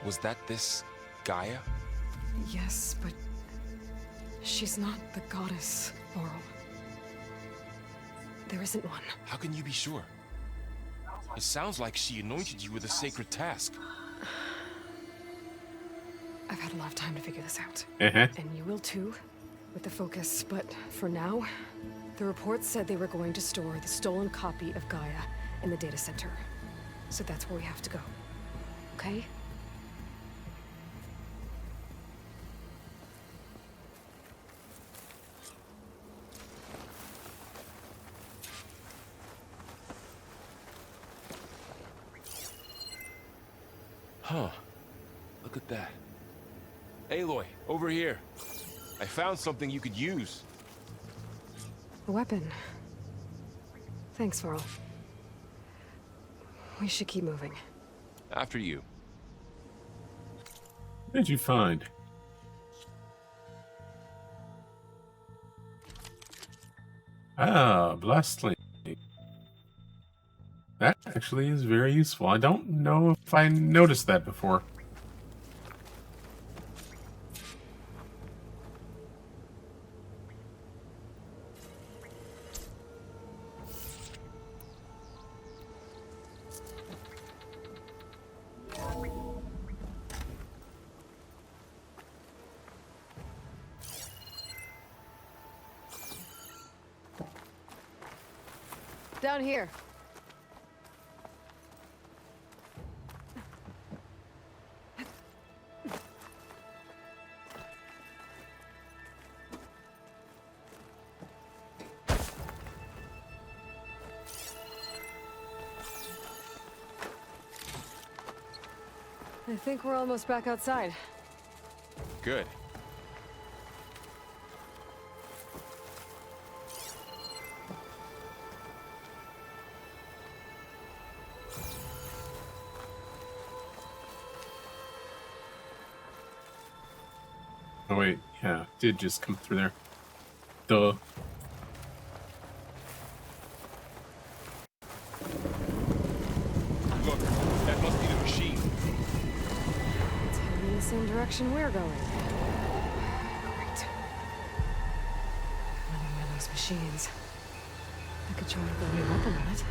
Was that this Gaia? Yes, but she's not the goddess, Laurel. There isn't one. How can you be sure? It sounds like she anointed you with a sacred task. I've had a lot of time to figure this out. Uh-huh. And you will too, with the focus. But for now, the report said they were going to store the stolen copy of Gaia in the data center. So that's where we have to go. Okay? Huh. Look at that. Aloy, over here. I found something you could use. A weapon. Thanks, Varl. We should keep moving. After you. What did you find? Ah, Blastling. That actually is very useful. I don't know if I noticed that before. Down here. I think we're almost back outside. Good. Oh wait, yeah, it did just come through there. Duh. Look, that must be the machine. It's heading in the same direction we're going. Great. Another one of those machines. I could try to build a weapon on it.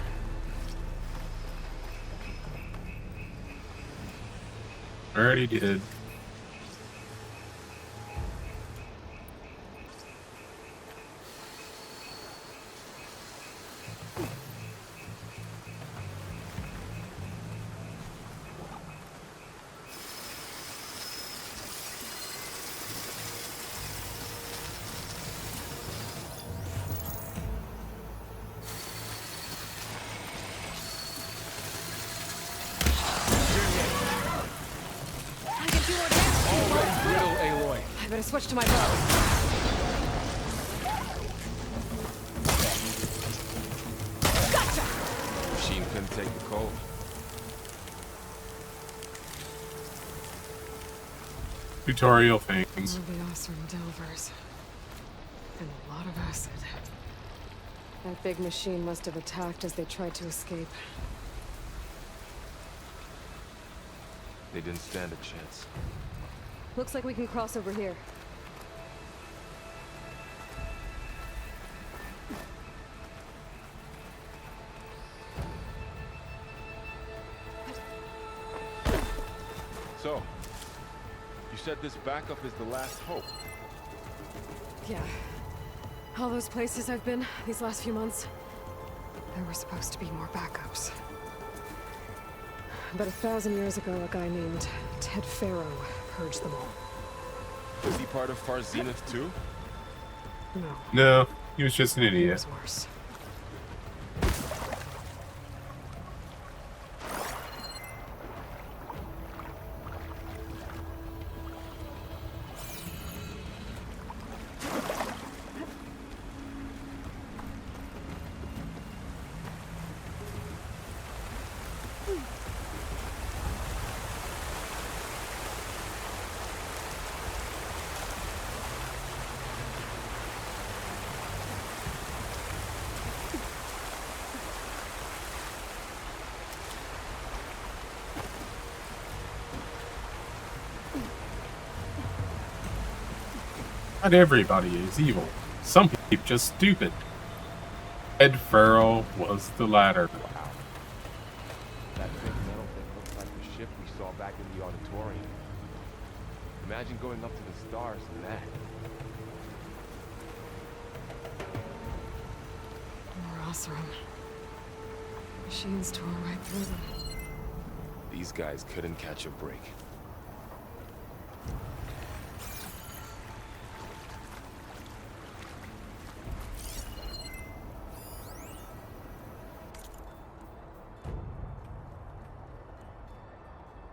Already did. I can do more damage. Already brittle, Aloy. I better switch to my bow. Gotcha! Machine couldn't take the cold. tutorial All things. the Osram Delvers. And a lot of acid. That big machine must have attacked as they tried to escape. They didn't stand a chance. Looks like we can cross over here. So, you said this backup is the last hope. Yeah. All those places I've been these last few months, there were supposed to be more backups. But 1,000 years ago, a guy named Ted Faro purged them all. Was he part of Far Zenith too? No, No, he was just an he idiot. was worse. Not everybody is evil. Some people just stupid. Ed Farrell was the latter. Wow. That big metal thing looks like the ship we saw back in the auditorium. Imagine going up to the stars in that. More Osram. Machines tore right through them. These guys couldn't catch a break.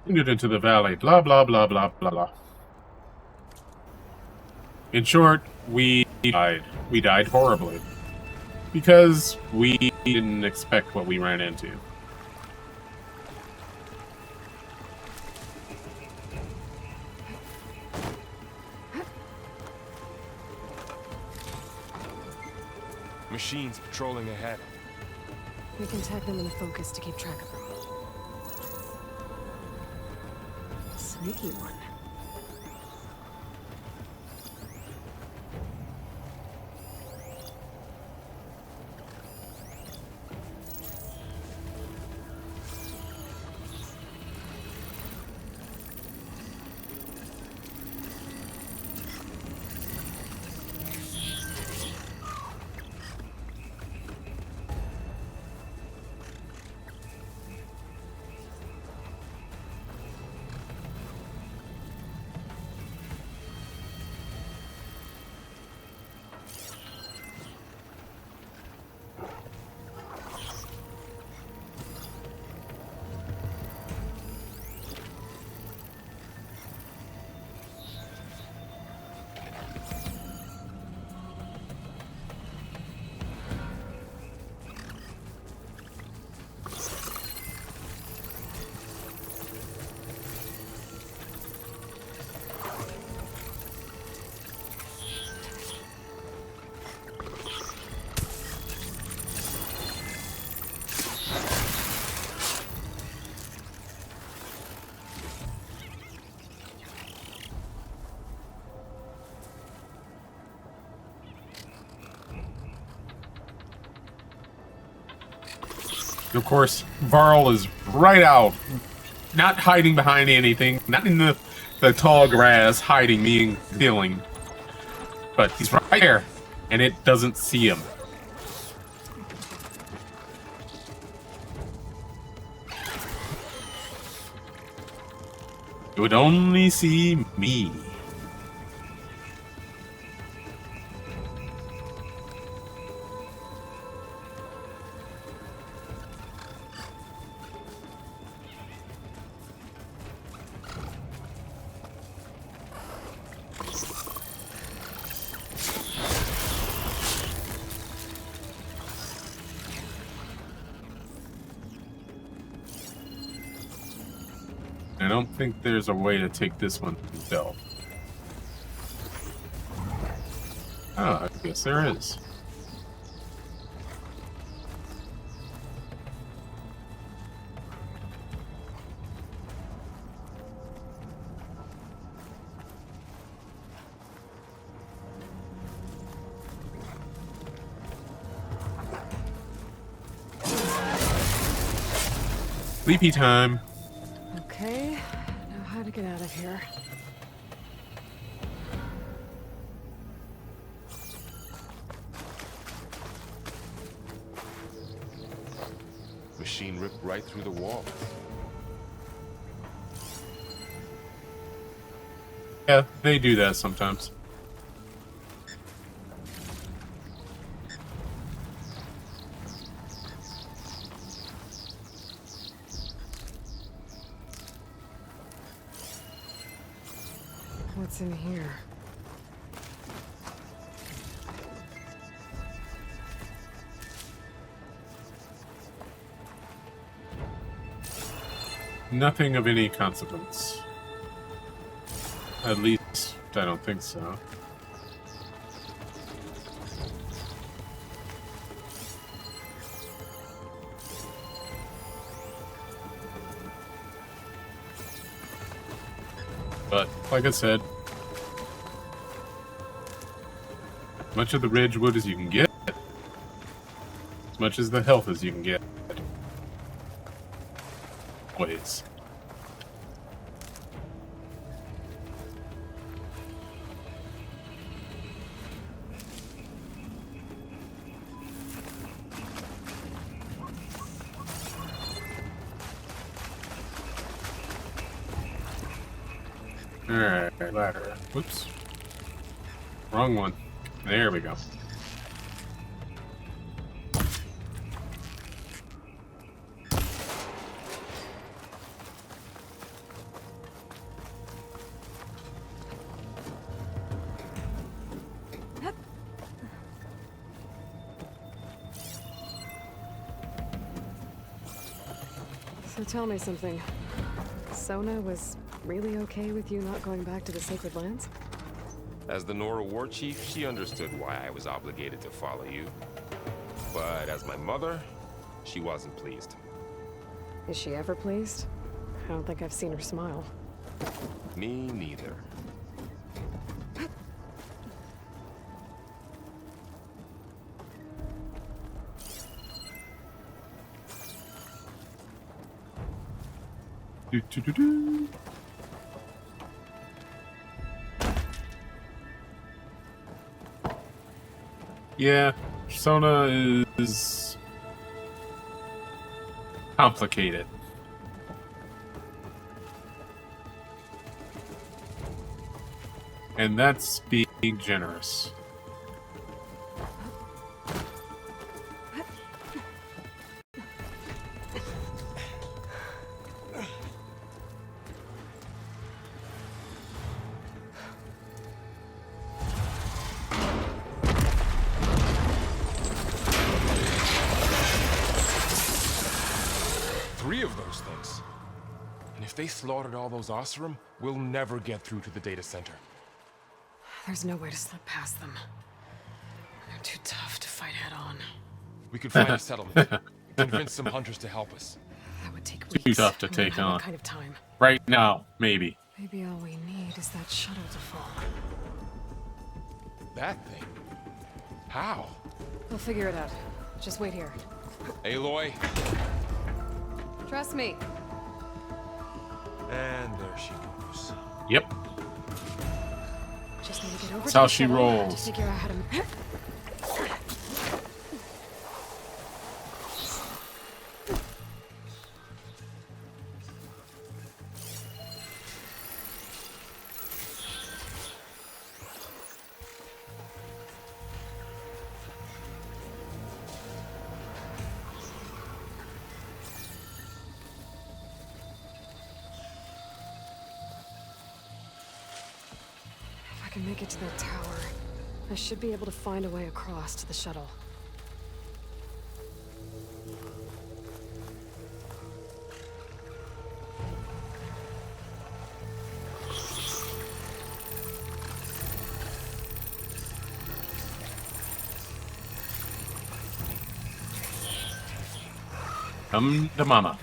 Ended into the valley. Blah, blah, blah, blah, blah, blah. In short, we died. We died horribly. Because we didn't expect what we ran into. Machines patrolling ahead. We can tag them in the focus to keep track of them. Sneaky one. Of course, Varl is right out. Not hiding behind anything. Not in the tall grass hiding, being stealing. But he's right there. And it doesn't see him. It would only see me. I don't think there's a way to take this one himself. Oh, I guess there is. Sleepy time. Okay, now how to get out of here. Machine ripped right through the wall. Yeah, they do that sometimes. What's in here? Nothing of any consequence. At least, I don't think so. But, like I said, as much of the Ridgewood as you can get, as much as the health as you can get. Ways. Alright, ladder. Whoops. Wrong one. There we go. So tell me something. Sona was really okay with you not going back to the Sacred Lands? As the Nora war chief, she understood why I was obligated to follow you. But as my mother, she wasn't pleased. Is she ever pleased? I don't think I've seen her smile. Me neither. Do, do, do, do. Yeah, Sona is complicated. And that's being generous. Three of those things. And if they slaughtered all those Oseram, we'll never get through to the data center. There's no way to slip past them. They're too tough to fight head on. We could find a settlement. Convince some hunters to help us. That would take Too weeks. tough to We don't take have that on. kind of time. Right now, maybe. Maybe all we need is that shuttle to fall. That thing? How? We'll figure it out. Just wait here. Aloy. Trust me. And there she goes. Yep. Just need to get over That's to how the she shuttle rolls. to figure out how to. If I can make it to that tower, I should be able to find a way across to the shuttle. Come to mama.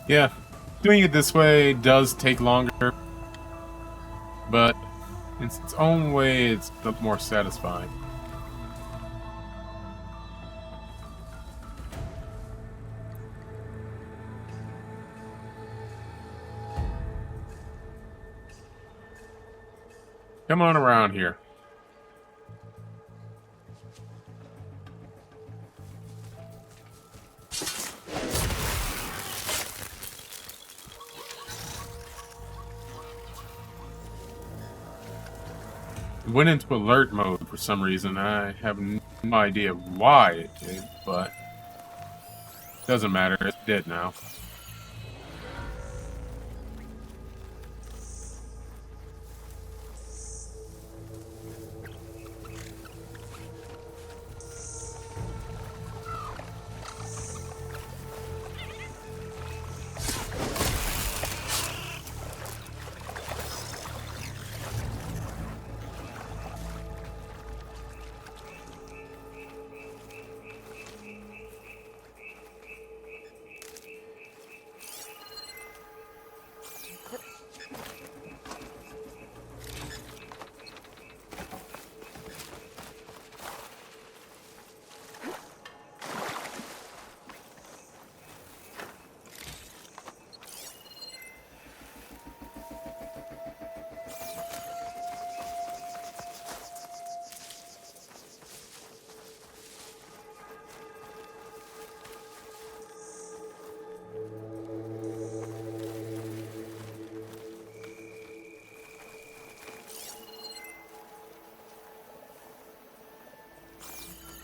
Yeah, doing it this way does take longer, but in its own way, it's a bit more satisfying. Come on around here. It went into alert mode for some reason. I have no idea why it did, but doesn't matter. It's dead now.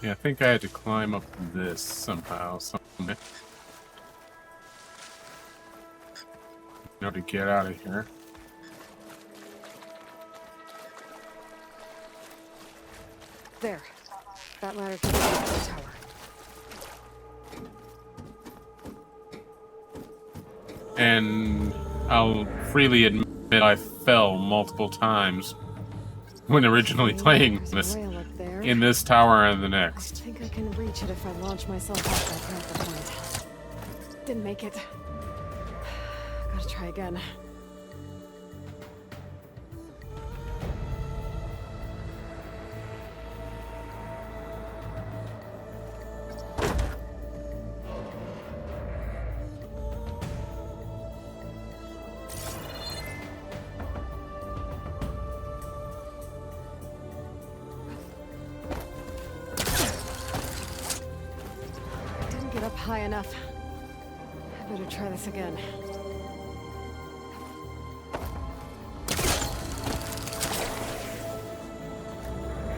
Yeah, I think I had to climb up this somehow, somewhere. You know, to get out of here. There. That ladder to the top of the tower. And I'll freely admit I fell multiple times when originally playing this in this tower and the I next. think I can reach it if I launch myself off that grapple point. Didn't make it. Gotta try again. Get up high enough. I better try this again.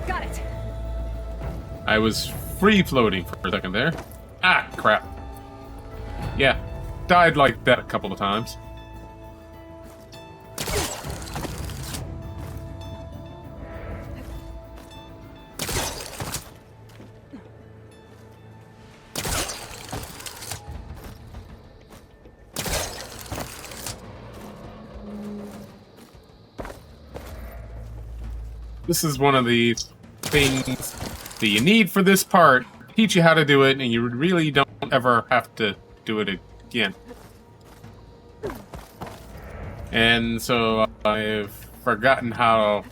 Got it. I was free floating for a second there. Ah, crap. Yeah, died like that a couple of times. This is one of the things that you need for this part. Teach you how to do it, and you really don't ever have to do it again. And so I've forgotten how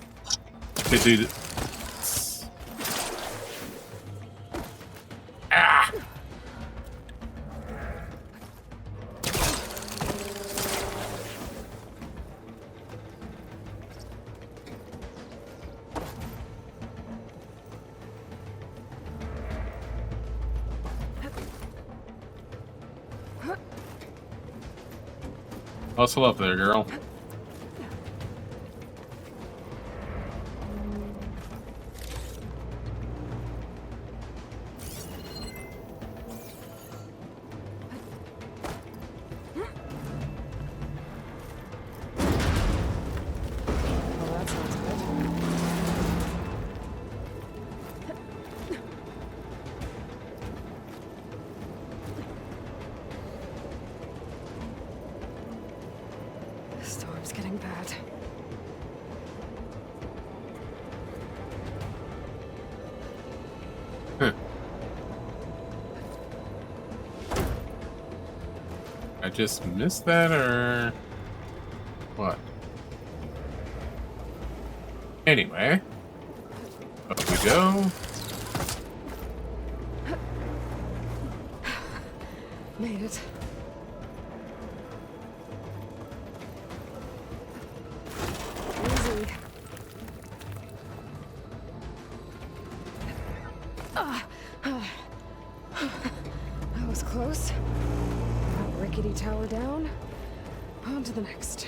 to do this. Ah! Hustle up there, girl. Well, that sounds good. The storm's getting bad. Huh. I just missed that, or what? Anyway, up we go. Made it. Easy. That was close. That rickety tower down. On to the next.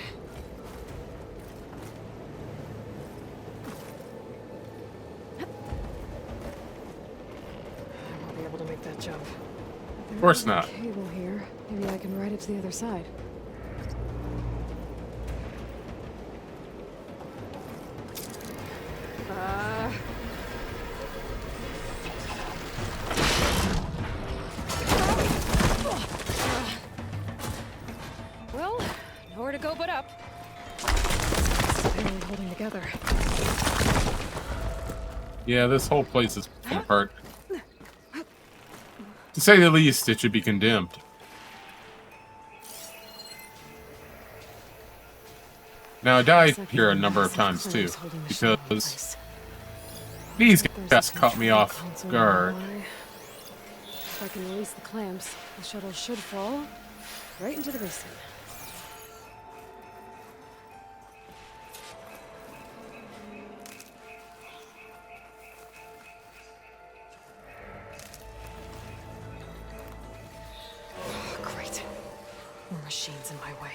I won't be able to make that jump. Of course not. Cable here. Maybe I can ride it to the other side. Well, nowhere to go but up. It's barely holding together. Yeah, this whole place is falling apart. To say the least, it should be condemned. Now, I died here a number of times too, because these guys caught me off guard. If I can release the clamps, the shuttle should fall right into the basin. Oh, great. More machines in my way.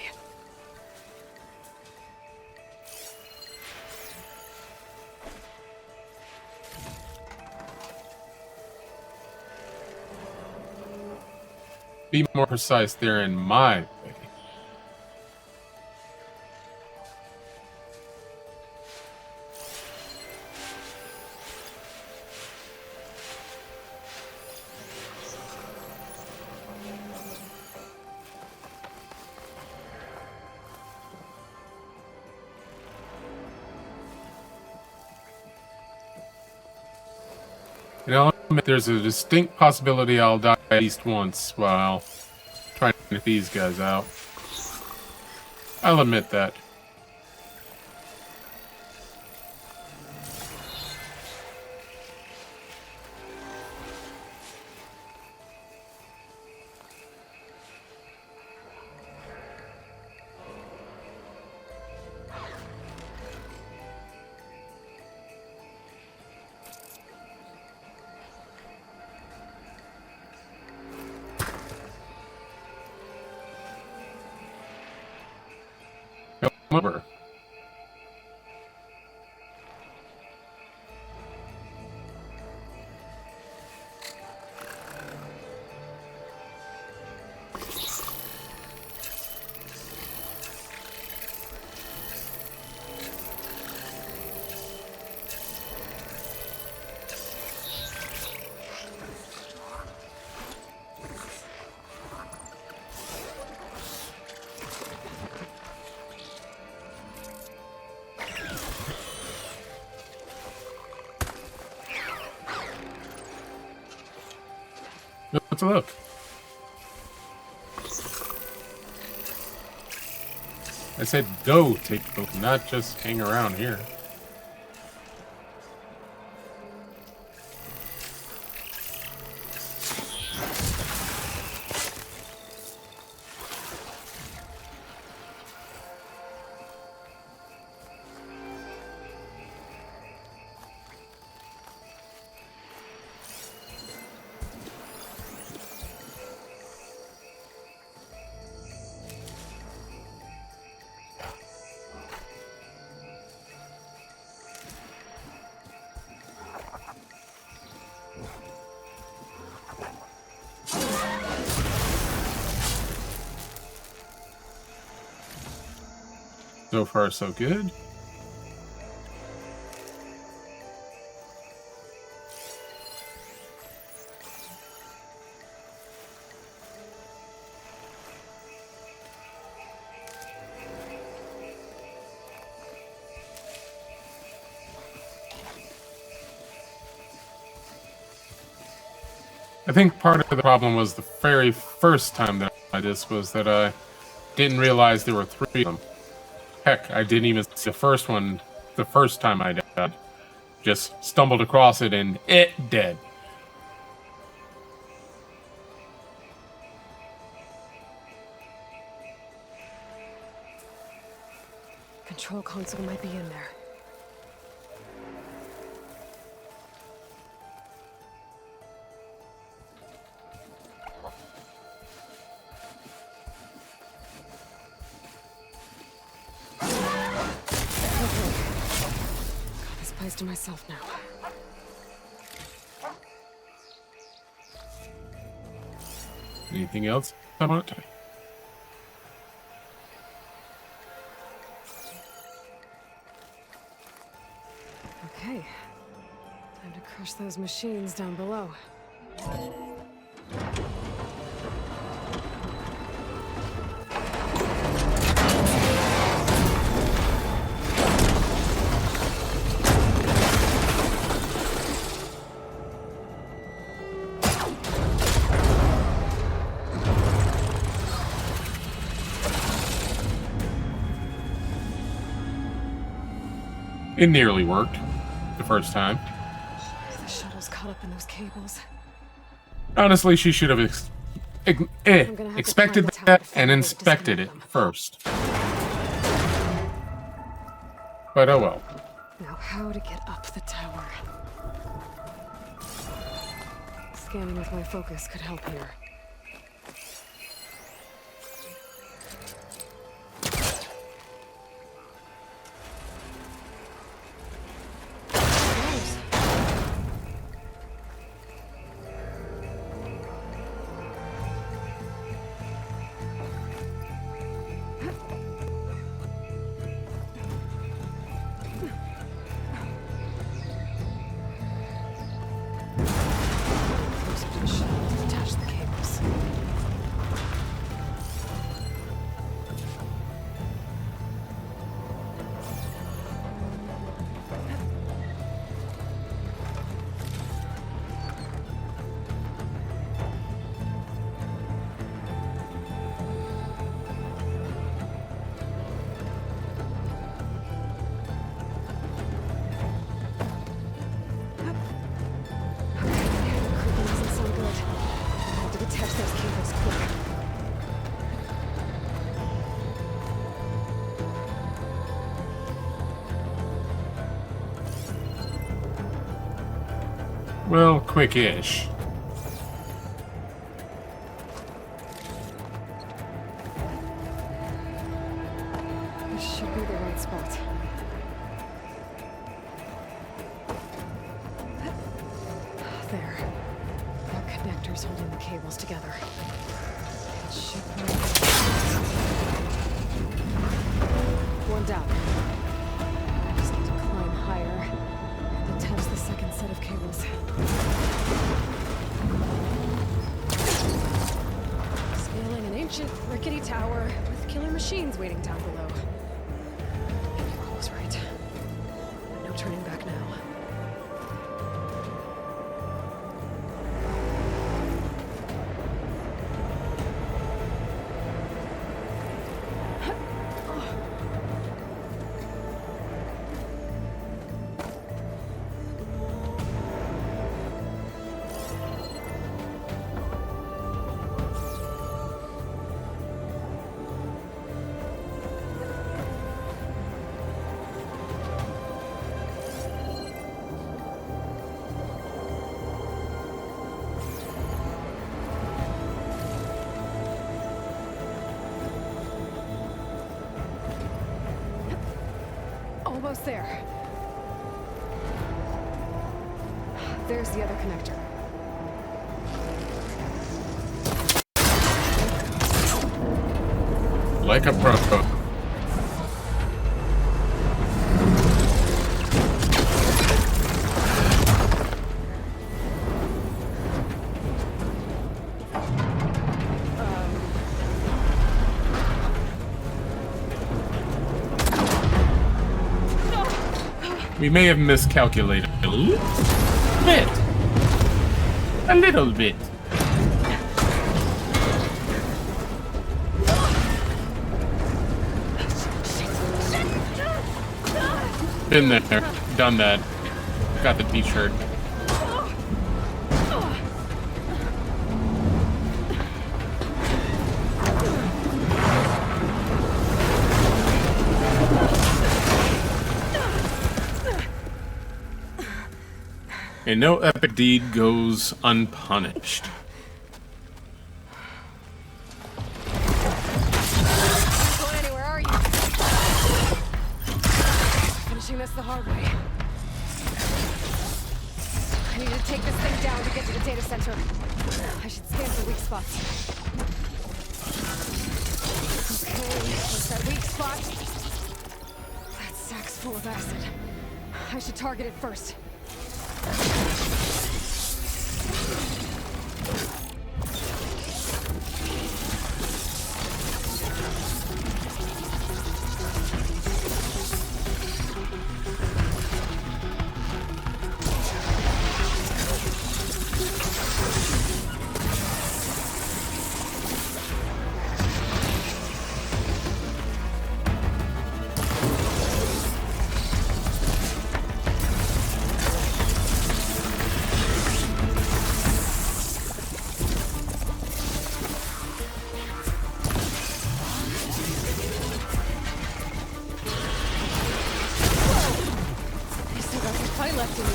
Be more precise there in my way. You know, there's a distinct possibility I'll die at least once while trying to get these guys out. I'll admit that. Come over. Let's look. I said go take a look, not just hang around here. So far, so good. I think part of the problem was the very first time that I did this was that I didn't realize there were 3 of them. Heck, I didn't even see the first one the first time I died. Just stumbled across it and it dead. Control console might be in there. Got this place to myself now. Anything else I want to? Okay. Time to crush those machines down below. It nearly worked the first time. The shuttle's caught up in those cables. Honestly, she should have expected climb the tower that to and find a way to inspected it disconnect them. first. But oh well. Now how to get up the tower? Scanning with my focus could help here. Close. Closer to the shuttle to detach the cables. Creeping doesn't sound good. I have to detach those cables quick. Well, quick-ish. This should be the right spot. There. Got connectors holding the cables together. It should work. One down. I just need to climb higher and detach the second set of cables. Scaling an ancient, rickety tower with killer machines waiting down below. You're almost right. No turning back now. Almost there. There's the other connector. Like a pro. We may have miscalculated a little bit. A little bit. Been there, done that. Got the t-shirt. And no epic deed goes unpunished. Going anywhere, are you? Finishing this the hard way. I need to take this thing down to get to the data center. I should scan for weak spots. Okay, what's that weak spot? That sack's full of acid. I should target it first. Left in me.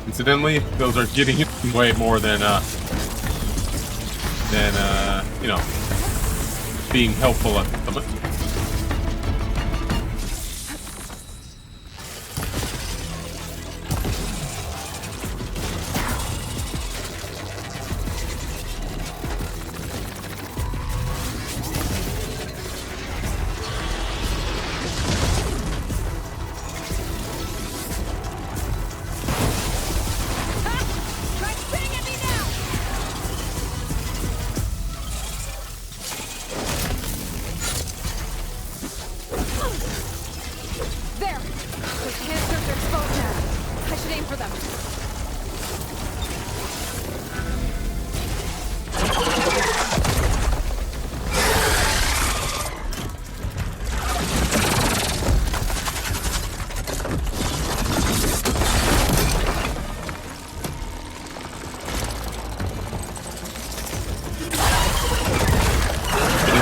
Incidentally, those are getting way more than you know, being helpful at the moment.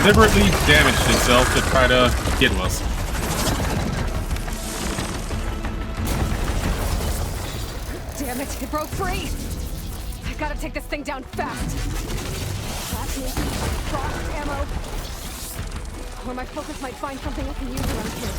Deliberately damaged itself to try to get to us. Damn it, it broke free! I gotta take this thing down fast. Frost ammo. Or my focus might find something I can use around here.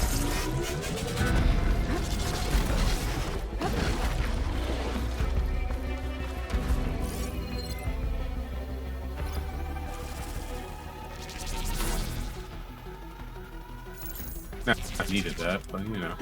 I needed that, but you know.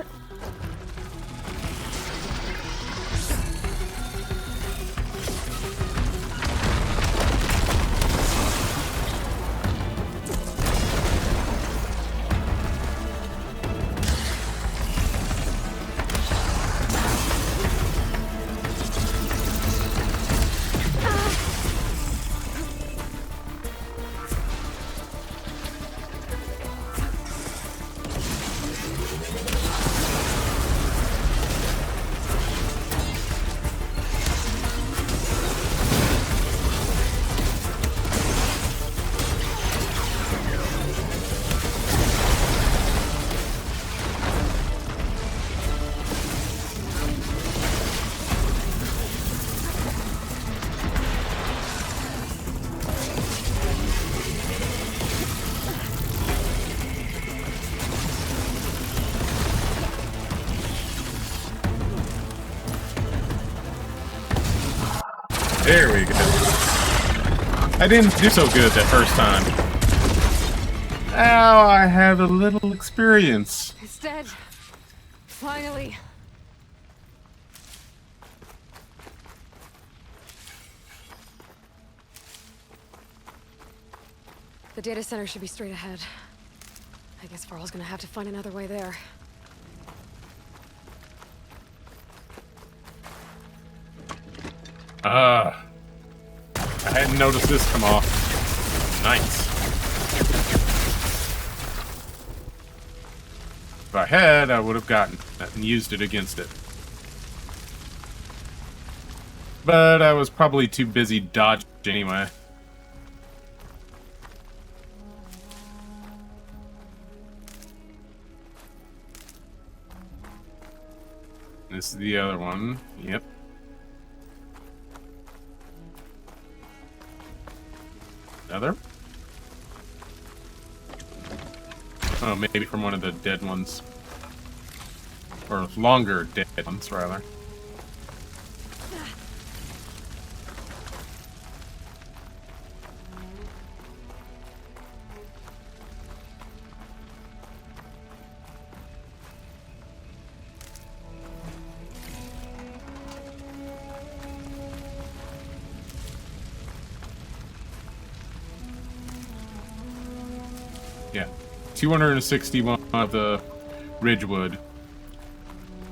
There we go. I didn't do so good that first time. Now I have a little experience. It's dead. Finally. The data center should be straight ahead. I guess Varl's gonna have to find another way there. I hadn't noticed this come off. Nice. If I had, I would have gotten it and used it against it. But I was probably too busy dodging anyway. This is the other one. Yep. Another? Oh, maybe from one of the dead ones. Or longer dead ones, rather. Yeah, 261 of the Ridgewood,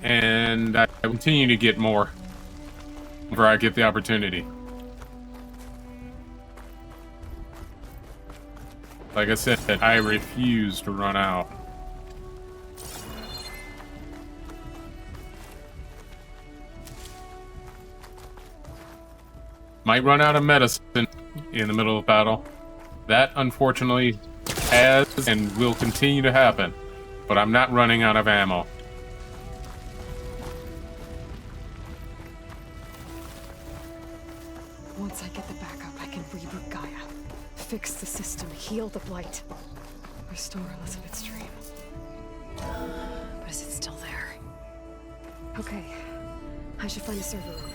and I continue to get more whenever I get the opportunity. Like I said, I refuse to run out. Might run out of medicine in the middle of battle. That, unfortunately, has and will continue to happen, but I'm not running out of ammo. Once I get the backup, I can reboot Gaia. Fix the system, heal the blight. Restore Elizabeth's dream. But is it still there? Okay. I should find a server room.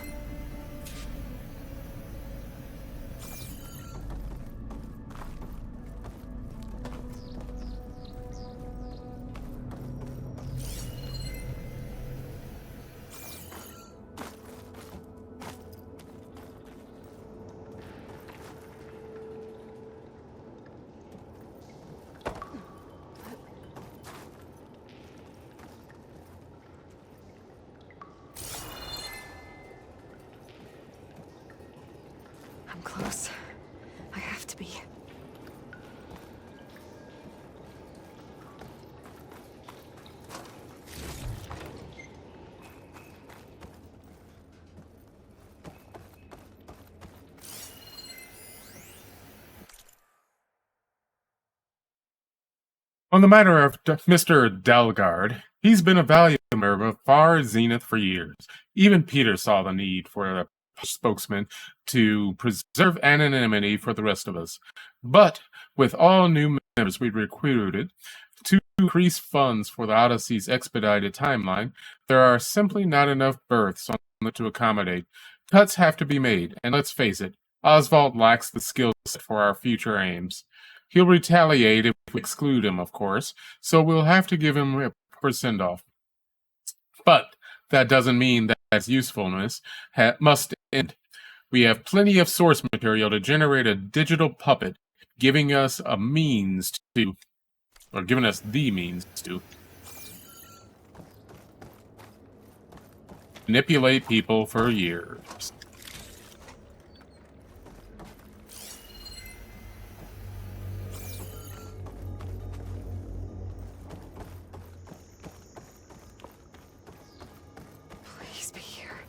I'm close. I have to be. On the matter of Mr. Dalgard, he's been a valuable member of Far Zenith for years. Even Peter saw the need for a spokesman to preserve anonymity for the rest of us. But with all new members we recruited to increase funds for the Odyssey's expedited timeline, there are simply not enough berths on them to accommodate. Cuts have to be made, and let's face it, Oswald lacks the skill set for our future aims. He'll retaliate if we exclude him, of course, so we'll have to give him a proper send-off. But that doesn't mean that his usefulness must end. We have plenty of source material to generate a digital puppet, giving us the means to manipulate people for years. Please be here.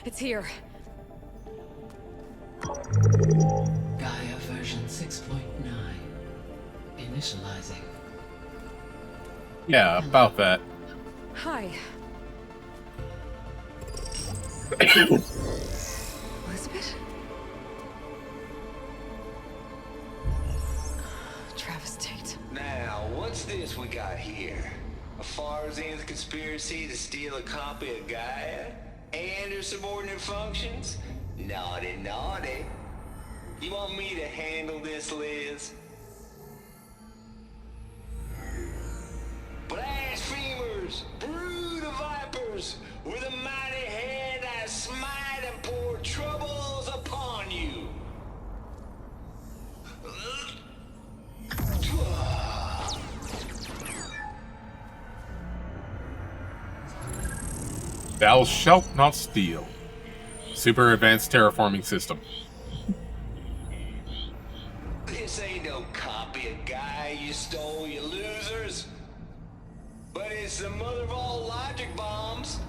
It's here. Gaia version 6.9. Initializing. Yeah, about that. Hi. Elizabeth? Travis Tate. Now, what's this we got here? A Farzan's conspiracy to steal a copy of Gaia? And her subordinate functions? Naughty, naughty. You want me to handle this, Liz? Blasphemers! Brood of vipers! With a mighty hand I smite and pour troubles upon you! Thou shalt not steal. Super advanced terraforming system. This ain't no copy of Gaia you stole, you losers. But it's the mother of all logic bombs.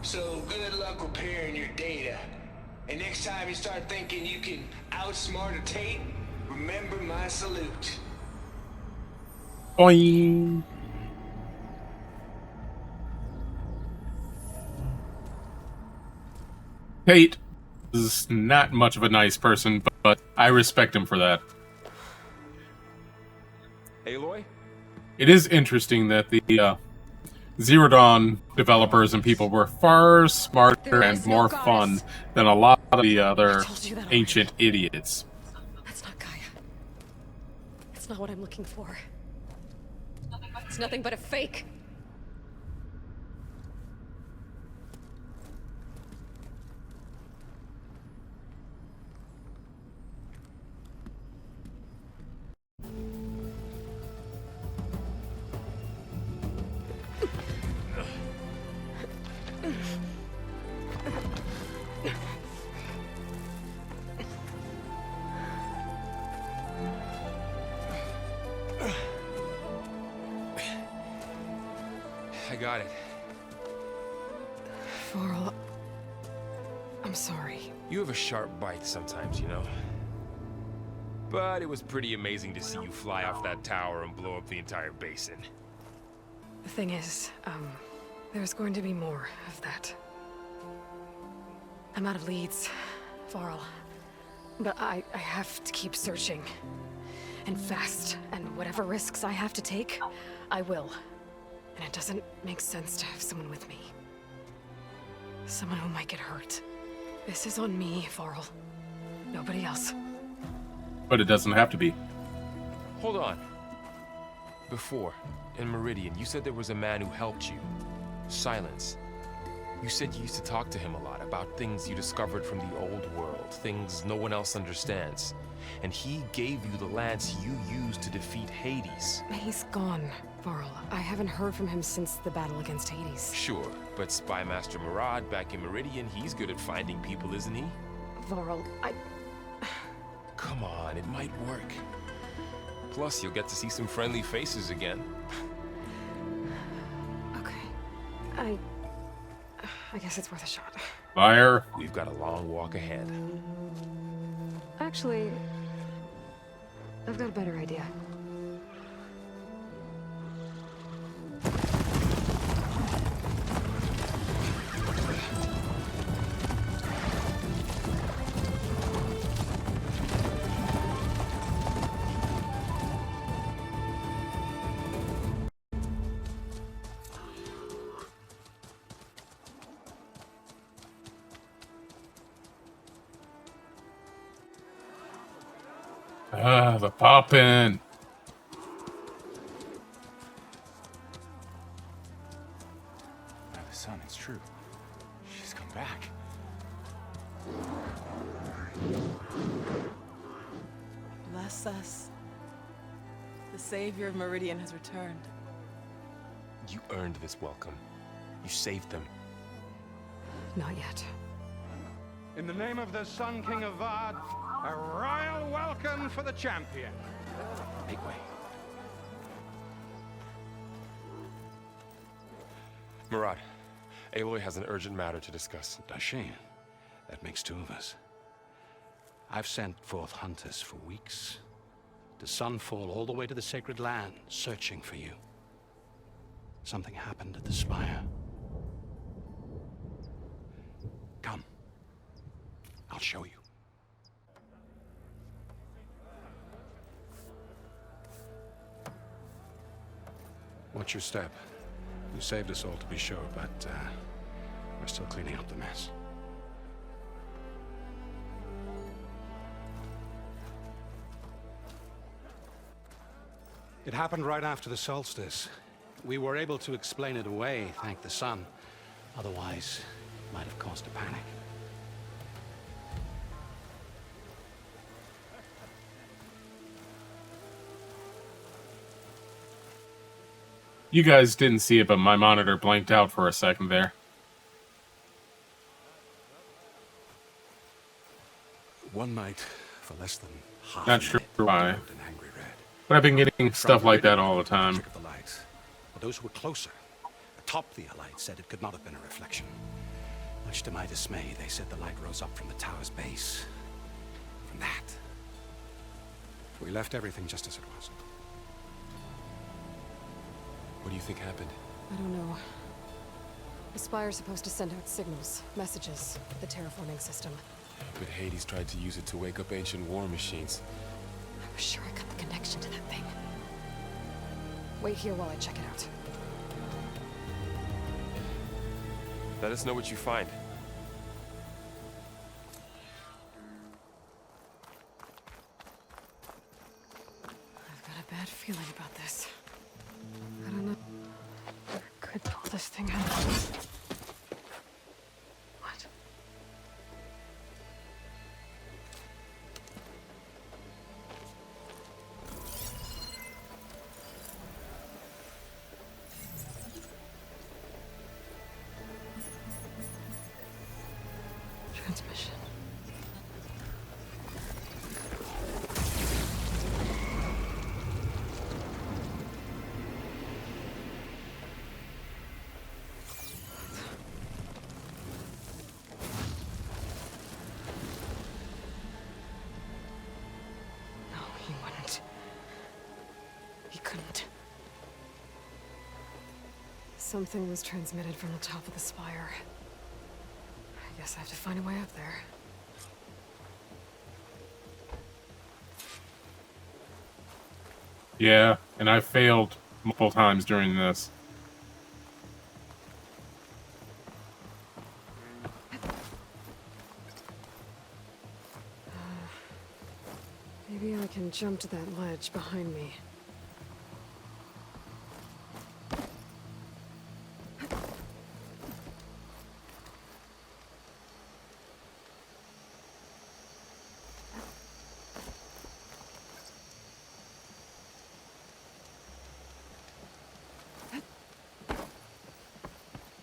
So good luck repairing your data. And next time you start thinking you can outsmart a Tate, remember my salute. Boing. Tate is not much of a nice person, but I respect him for that. Aloy? It is interesting that the Zero Dawn developers and people were far smarter and more fun than a lot of the other ancient idiots. That's not Gaia. It's not what I'm looking for. It's nothing but a fake. I got it. Varl, I'm sorry. You have a sharp bite sometimes, you know? But it was pretty amazing to see you fly off that tower and blow up the entire basin. The thing is, there's going to be more of that. I'm out of leads, Varl. But I have to keep searching. And fast. And whatever risks I have to take, I will. And it doesn't make sense to have someone with me. Someone who might get hurt. This is on me, Varl. Nobody else. But it doesn't have to be. Hold on. Before, in Meridian, you said there was a man who helped you. Silence. You said you used to talk to him a lot about things you discovered from the old world, things no one else understands. And he gave you the lance you used to defeat Hades. He's gone, Varl. I haven't heard from him since the battle against Hades. Sure, but Spy Master Murad back in Meridian, he's good at finding people, isn't he? Varl, Come on, it might work. Plus, you'll get to see some friendly faces again. Okay. I guess it's worth a shot. Fire. We've got a long walk ahead. Actually, I've got a better idea. Ah, the poppin'. Now the sun, it's true. She's come back. Bless us. The savior of Meridian has returned. You earned this welcome. You saved them. Not yet. In the name of the Sun King of Vard, a royal welcome for the champion. Make way. Murad, Aloy has an urgent matter to discuss. Dashane, that makes two of us. I've sent forth hunters for weeks, to Sunfall all the way to the Sacred Land, searching for you. Something happened at the Spire. Come. I'll show you. Watch your step. You saved us all, to be sure, but we're still cleaning up the mess. It happened right after the solstice. We were able to explain it away, thank the sun. Otherwise, it might have caused a panic. You guys didn't see it, but my monitor blanked out for a second there. One night, for less than half Not a sure minute, why, glowed an angry red. but I've been getting stuff like that all the time. Trick of the lights. But those who were closer, atop the light, said it could not have been a reflection. Much to my dismay, they said the light rose up from the tower's base. From that. We left everything just as it was. What do you think happened? I don't know. The Spire's supposed to send out signals, messages, the terraforming system. But Hades tried to use it to wake up ancient war machines. I was sure I got the connection to that thing. Wait here while I check it out. Let us know what you find. I've got a bad feeling about this. I don't know. I could pull this thing out. What? Transmission. No, he wouldn't. He couldn't. Something was transmitted from the top of the spire. I guess I have to find a way up there. Yeah, and I failed multiple times during this. Maybe I can jump to that ledge behind me.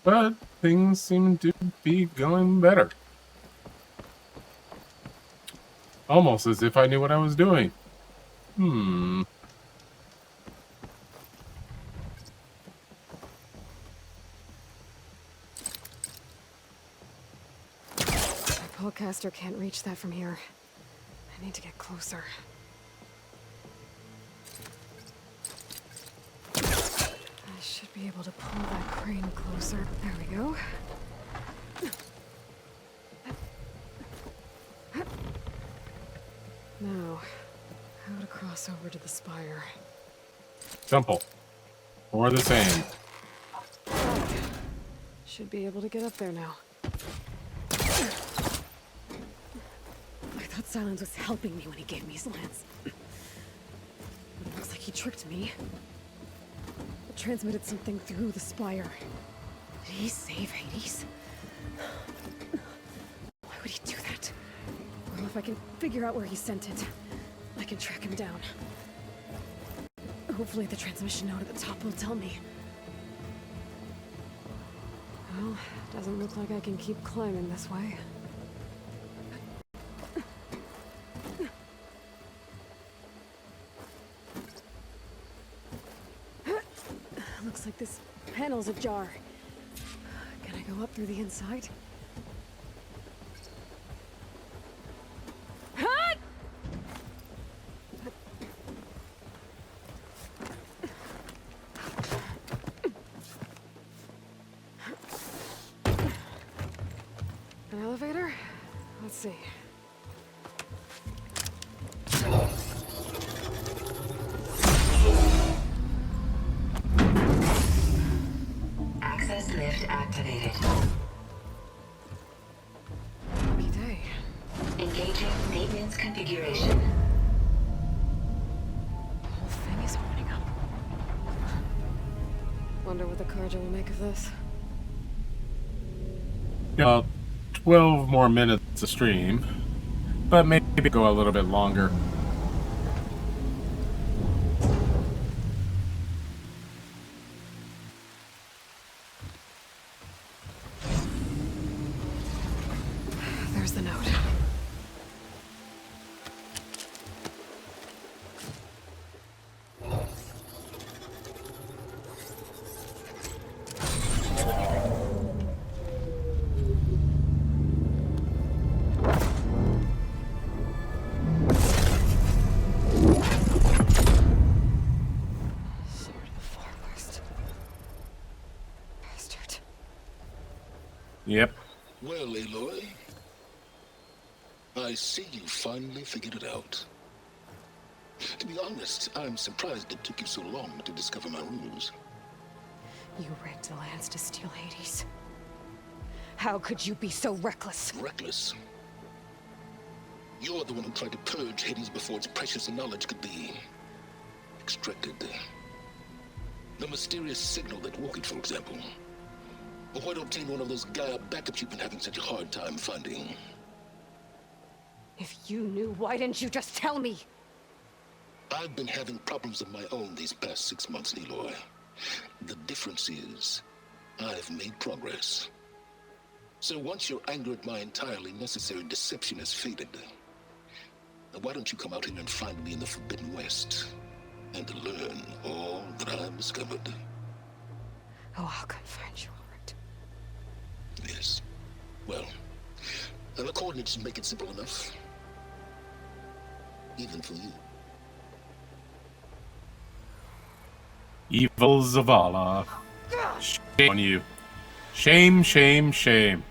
But things seem to be going better. Almost as if I knew what I was doing. My pullcaster can't reach that from here. I need to get closer. I should be able to pull that crane closer. There we go. Now, how to cross over to the spire. Simple. Or the same. Should be able to get up there now. I thought Silence was helping me when he gave me his lance. But it looks like he tricked me. It transmitted something through the spire. Did he save Hades? Why would he do that? Well, if I can figure out where he sent it, I can track him down. Hopefully the transmission node at the top will tell me. Well, doesn't look like I can keep climbing this way. Looks like this panel's ajar. Can I go up through the inside? An elevator? Let's see. wonder what the Karja will make of this. 12 more minutes of stream, but maybe go a little bit longer. There's the note. Yep. Well, Aloy, I see you finally figured it out. To be honest, I'm surprised it took you so long to discover my rules. You rigged the lands to steal Hades. How could you be so reckless? Reckless? You're the one who tried to purge Hades before its precious knowledge could be extracted. The mysterious signal that woke it, for example. Or why to obtain one of those Gaia backups you've been having such a hard time finding? If you knew, why didn't you just tell me? I've been having problems of my own these past 6 months, Aloy. The difference is, I've made progress. So once your anger at my entirely necessary deception has faded, why don't you come out here and find me in the Forbidden West, and learn all that I've discovered? Oh, I'll come find you, all right. Yes. Well, the coordinates make it simple enough. Even for you. Evil Zavala. Shame on you. Shame, shame, shame.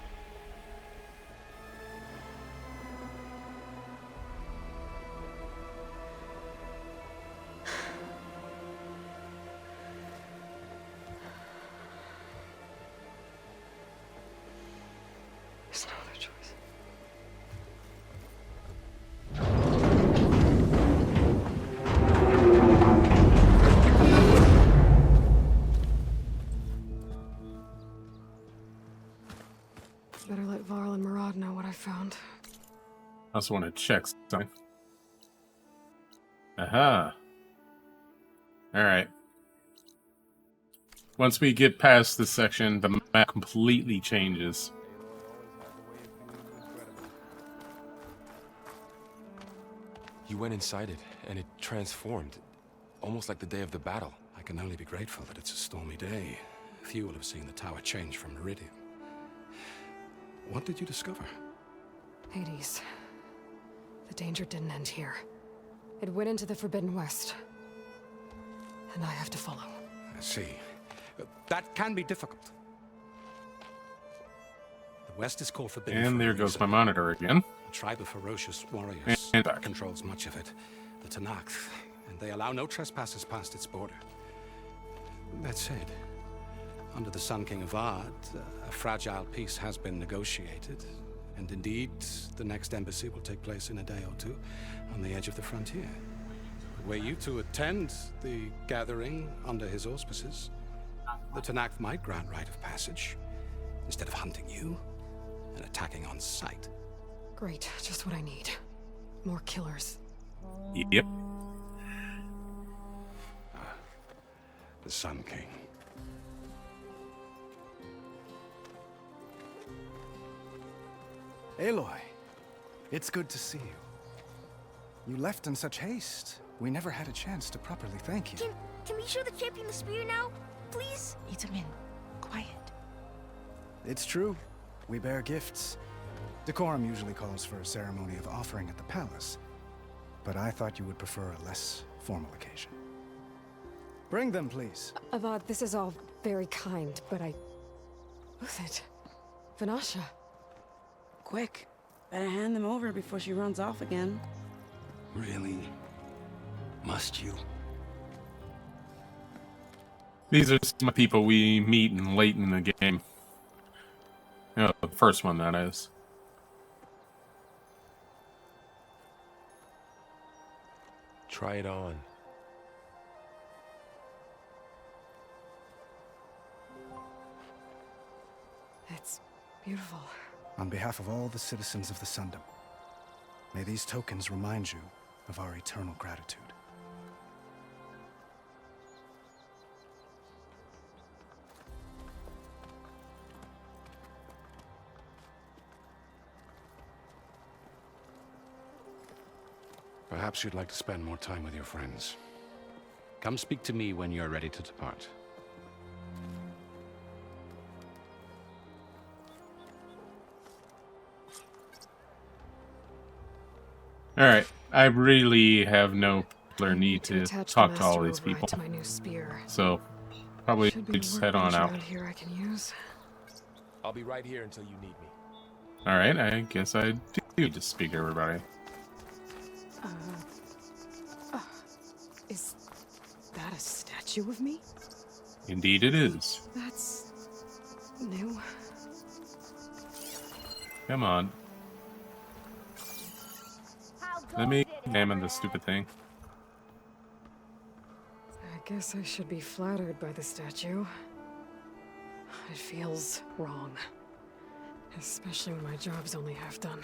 There's no other choice. Better let Varl and Murad know what I found. I also want to check something. Aha. Alright. Once we get past this section, the map completely changes. You went inside it, and it transformed. Almost like the day of the battle. I can only be grateful that it's a stormy day. Few will have seen the tower change from Meridian. What did you discover? Hades. The danger didn't end here. It went into the Forbidden West. And I have to follow. I see. That can be difficult. The West is called Forbidden. And there goes my monitor again. A tribe of ferocious warriors and back. Controls much of it. The Tanakh. And they allow no trespassers past its border. That said, under the Sun King of Ard, a fragile peace has been negotiated. And indeed, the next embassy will take place in a day or two on the edge of the frontier. Were you to attend the gathering under his auspices, the Tanakh might grant right of passage, instead of hunting you and attacking on sight. Great, just what I need. More killers. Yep. The Sun King. Aloy, it's good to see you. You left in such haste. We never had a chance to properly thank you. Can we show the champion the spear now? Please? Itamin, quiet. It's true. We bear gifts. Decorum usually calls for a ceremony of offering at the palace. But I thought you would prefer a less formal occasion. Bring them, please. Avad, this is all very kind, but Who's it? Vanasha. Quick. Better hand them over before she runs off again. Really? Must you? These are some people we meet late in the game. You know, the first one, that is. Try it on. Beautiful. On behalf of all the citizens of the Sundom, may these tokens remind you of our eternal gratitude. Perhaps you'd like to spend more time with your friends. Come speak to me when you're ready to depart. Alright, I really have no particular need to Attach the talk to all master these override people. to my new spear. So, probably Should be a just head on workbench out. around here I can use. I'll be right here until you need me. Alright, I guess I do need to speak to everybody. Is that a statue of me? Indeed it is. That's new. Come on. Let me examine this stupid thing. I guess I should be flattered by the statue. It feels wrong. Especially when my job's only half done.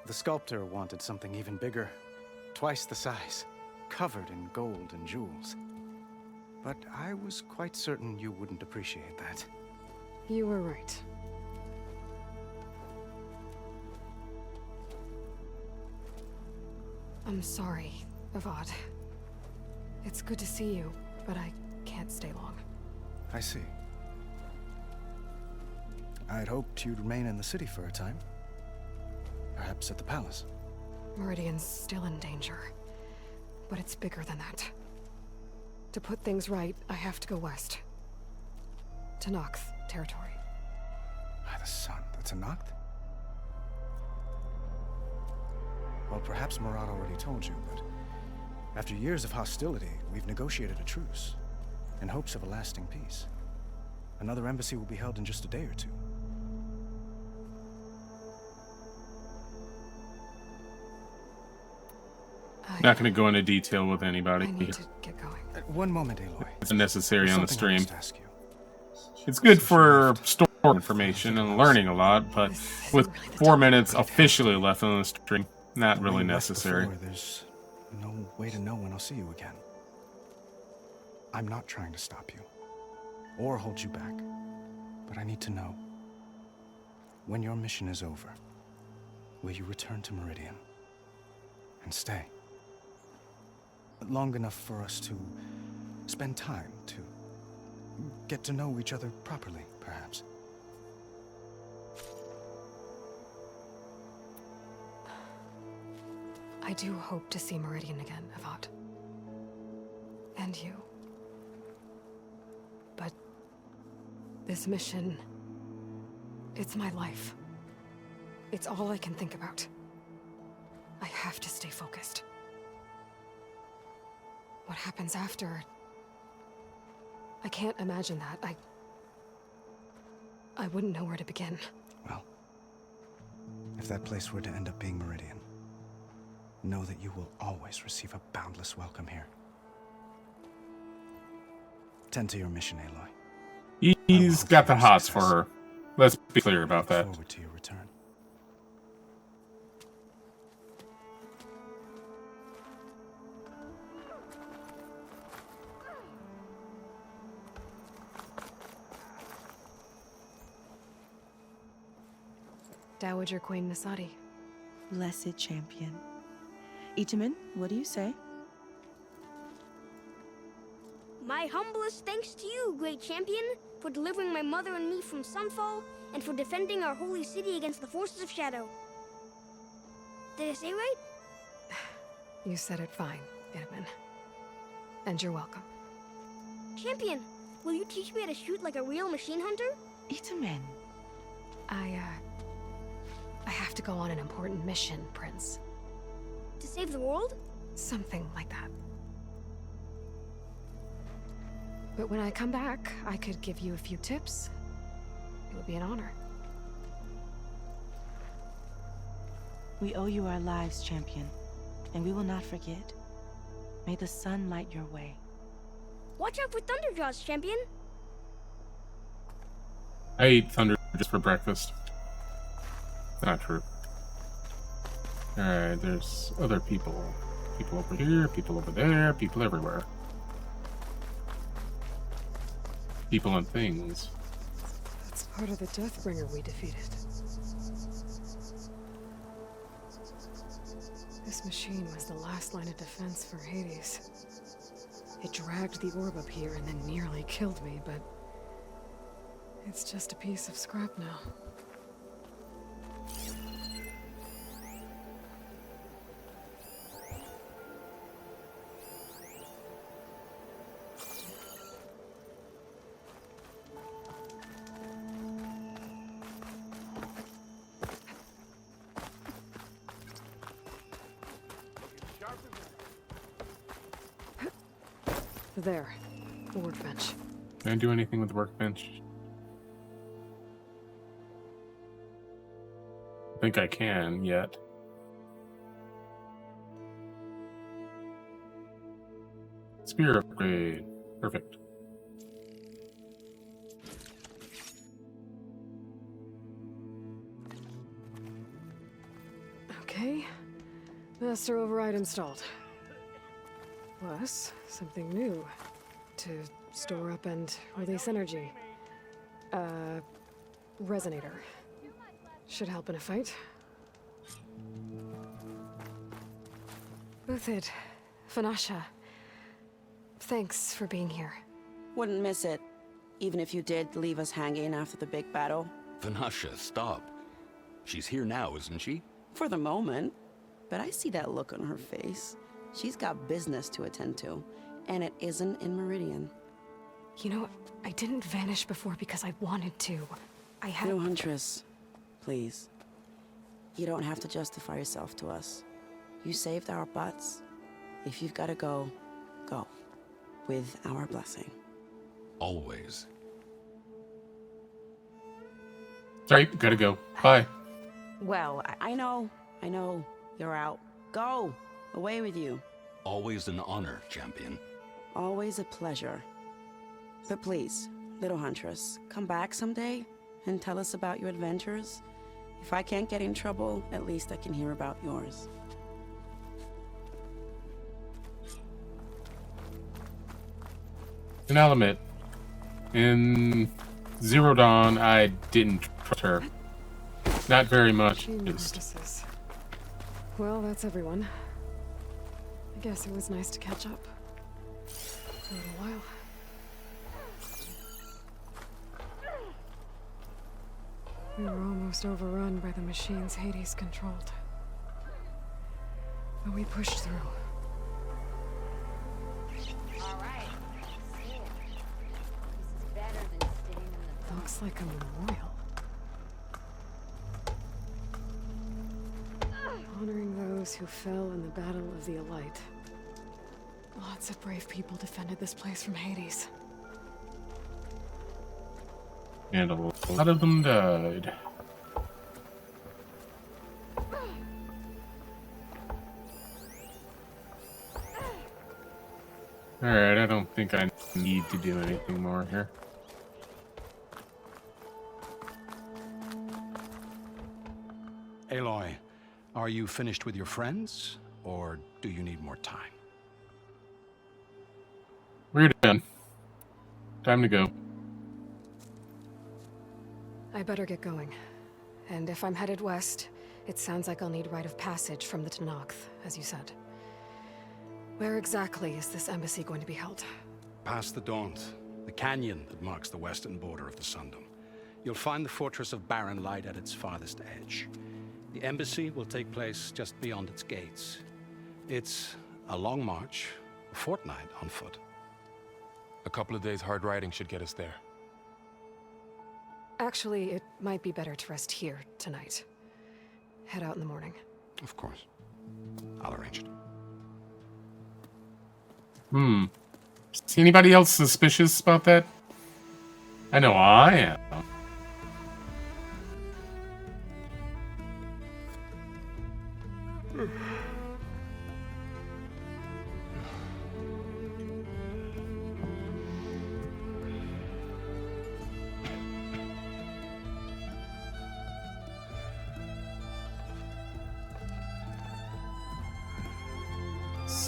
The sculptor wanted something even bigger, twice the size, covered in gold and jewels. But I was quite certain you wouldn't appreciate that. You were right. I'm sorry, Avad. It's good to see you, but I can't stay long. I see. I'd hoped you'd remain in the city for a time. Perhaps at the palace. Meridian's still in danger. But it's bigger than that. To put things right, I have to go west. To Noct territory. By the sun, that's a Noct? Well, perhaps Murad already told you, but after years of hostility, we've negotiated a truce, in hopes of a lasting peace. Another embassy will be held in just a day or two. Not going to go into detail with anybody. I need to get going. One moment, Aloy. It's unnecessary on the Something I stream. must ask you. It's good for store information and learning a lot, but with 4 minutes officially left on the stream, not really When you left necessary. before, there's no way to know when I'll see you again. I'm not trying to stop you, or hold you back, but I need to know. When your mission is over, will you return to Meridian and stay? Long enough for us to spend time, to get to know each other properly, perhaps. I do hope to see Meridian again, Avad. And you. But this mission, it's my life. It's all I can think about. I have to stay focused. What happens after? I can't imagine that. I wouldn't know where to begin. Well, if that place were to end up being Meridian, know that you will always receive a boundless welcome here. Tend to your mission, Aloy. He's got the hots for her. Let's be clear about that. Look forward to your return. Dowager Queen Nasadi. Blessed champion. Itamen, what do you say? My humblest thanks to you, great champion, for delivering my mother and me from Sunfall, and for defending our holy city against the forces of Shadow. Did I say right? You said it fine, Itamen. And you're welcome. Champion, will you teach me how to shoot like a real machine hunter? Itamen. I have to go on an important mission, Prince. To save the world? Something like that. But when I come back, I could give you a few tips. It would be an honor. We owe you our lives, champion, and we will not forget. May the sun light your way. Watch out for Thunderjaws, champion. I ate thunder just for breakfast. Not true. Alright, there's other people. People over here, people over there, people everywhere. People and things. That's part of the Deathbringer we defeated. This machine was the last line of defense for Hades. It dragged the orb up here and then nearly killed me, but it's just a piece of scrap now. There. The workbench. Can I do anything with the workbench? I think I can, yet. Spear upgrade. Perfect. Okay. Master override installed. Plus, something new. To store up and release energy. Resonator. Should help in a fight. Uthid, Vanasha. Thanks for being here. Wouldn't miss it. Even if you did leave us hanging after the big battle. Vanasha, stop. She's here now, isn't she? For the moment. But I see that look on her face. She's got business to attend to. And it isn't in Meridian. You know, I didn't vanish before because I wanted to. I had... No, Huntress. Please. You don't have to justify yourself to us. You saved our butts. If you've got to go, go. With our blessing. Always. Sorry, gotta go. Bye. Well, I know. You're out. Go! Away with you. Always an honor, champion. Always a pleasure. But please, little Huntress, come back someday and tell us about your adventures. If I can't get in trouble, at least I can hear about yours. And I'll admit, in Zero Dawn, I didn't trust her. Not very much. Well, that's everyone. I guess it was nice to catch up. For a little while. We were almost overrun by the machines Hades controlled. But we pushed through. Looks like a memorial. Honoring those who fell in the Battle of the Elite. Lots of brave people defended this place from Hades. And a lot of them died. Alright, I don't think I need to do anything more here. Aloy, are you finished with your friends, or do you need more time? We're done. Time to go. I better get going. And if I'm headed west, it sounds like I'll need rite of passage from the Tenakth, as you said. Where exactly is this embassy going to be held? Past the Daunt, the canyon that marks the western border of the Sundom. You'll find the fortress of Barren Light at its farthest edge. The embassy will take place just beyond its gates. It's a long march, a fortnight on foot. A couple of days hard riding should get us there. Actually, it might be better to rest here tonight. Head out in the morning. Of course. I'll arrange it. Is anybody else suspicious about that? I know I am.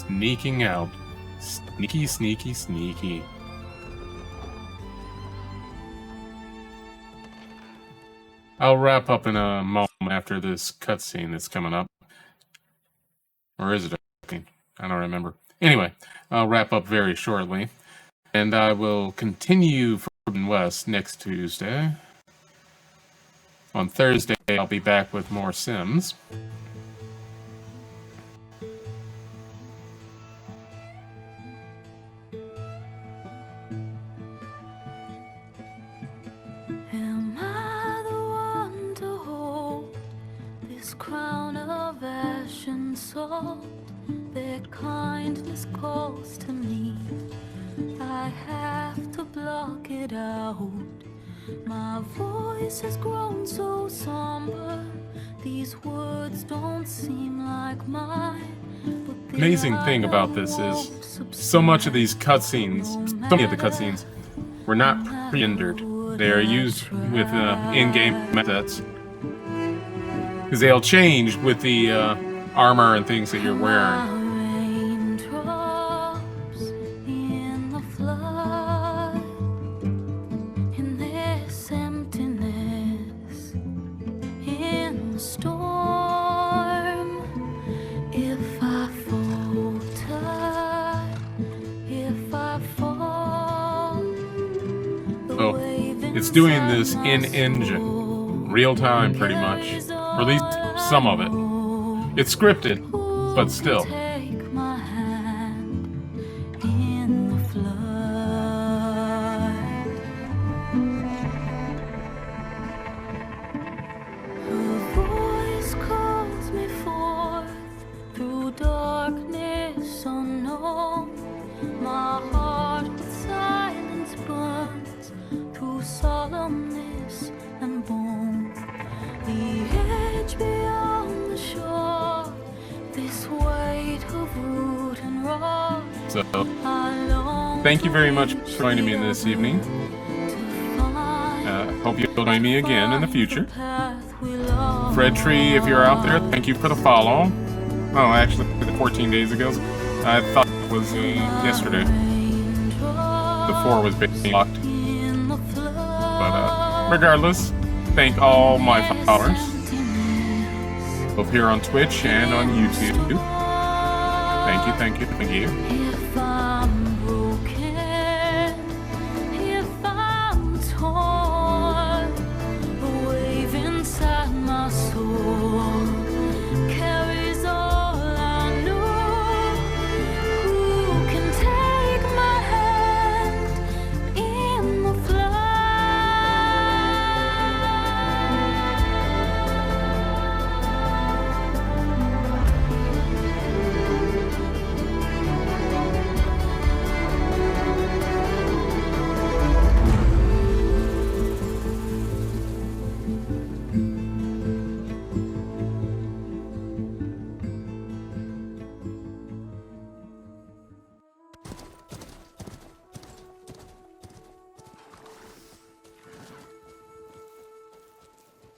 Sneaking out. Sneaky, sneaky, sneaky. I'll wrap up in a moment after this cutscene that's coming up. Or is it a cutscene? I don't remember. Anyway, I'll wrap up very shortly. And I will continue Forbidden West next Tuesday. On Thursday, I'll be back with more Sims. Am I the one to hold this crown of ash and salt? Their kindness calls to me. I have to block it out. My voice has grown so somber. These words don't seem like mine. Amazing thing about this is so much of these cutscenes, so many of the cutscenes, were not pre-rendered. They are used with in-game assets. Because they'll change with the armor and things that you're wearing. So it's doing this in-engine, real-time pretty much, or at least some of it. It's scripted, but still. So, thank you very much for joining me this evening. Hope you'll join me again in the future. Fred Tree, if you're out there, thank you for the follow. Oh, actually, 14 days ago. I thought it was yesterday. The 4 was being locked. But regardless, thank all my followers, both here on Twitch and on YouTube. Thank you, thank you, thank you. If I'm broken, if I'm torn, the wave inside my soul carries all I know. Who can take my hand in the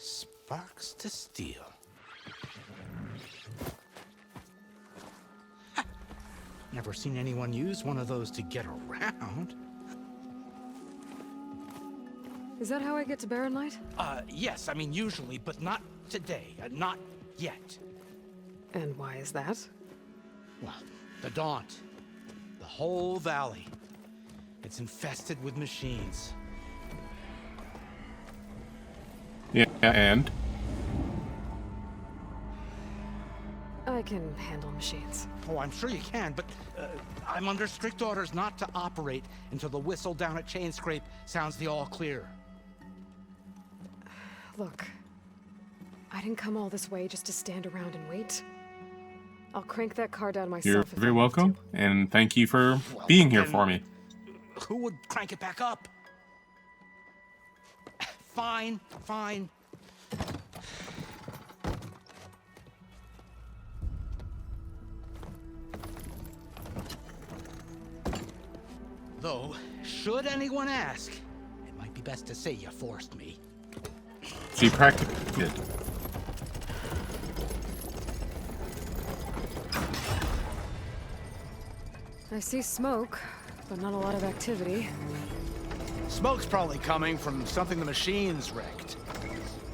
Sparks to steel. Ha! Never seen anyone use one of those to get around. Is that how I get to Barren Light? Yes, I mean usually, but not today. Not yet. And why is that? Well, the Daunt. The whole valley. It's infested with machines. Yeah, and? I can handle machines. Oh, I'm sure you can, but I'm under strict orders not to operate until the whistle down at Chainscrape sounds the all clear. Look, I didn't come all this way just to stand around and wait. I'll crank that car down myself. You're very welcome, and thank you for being here for me. Who would crank it back up? Fine, fine. Though, should anyone ask, it might be best to say you forced me. She practically did. I see smoke, but not a lot of activity. Smoke's probably coming from something the machines wrecked.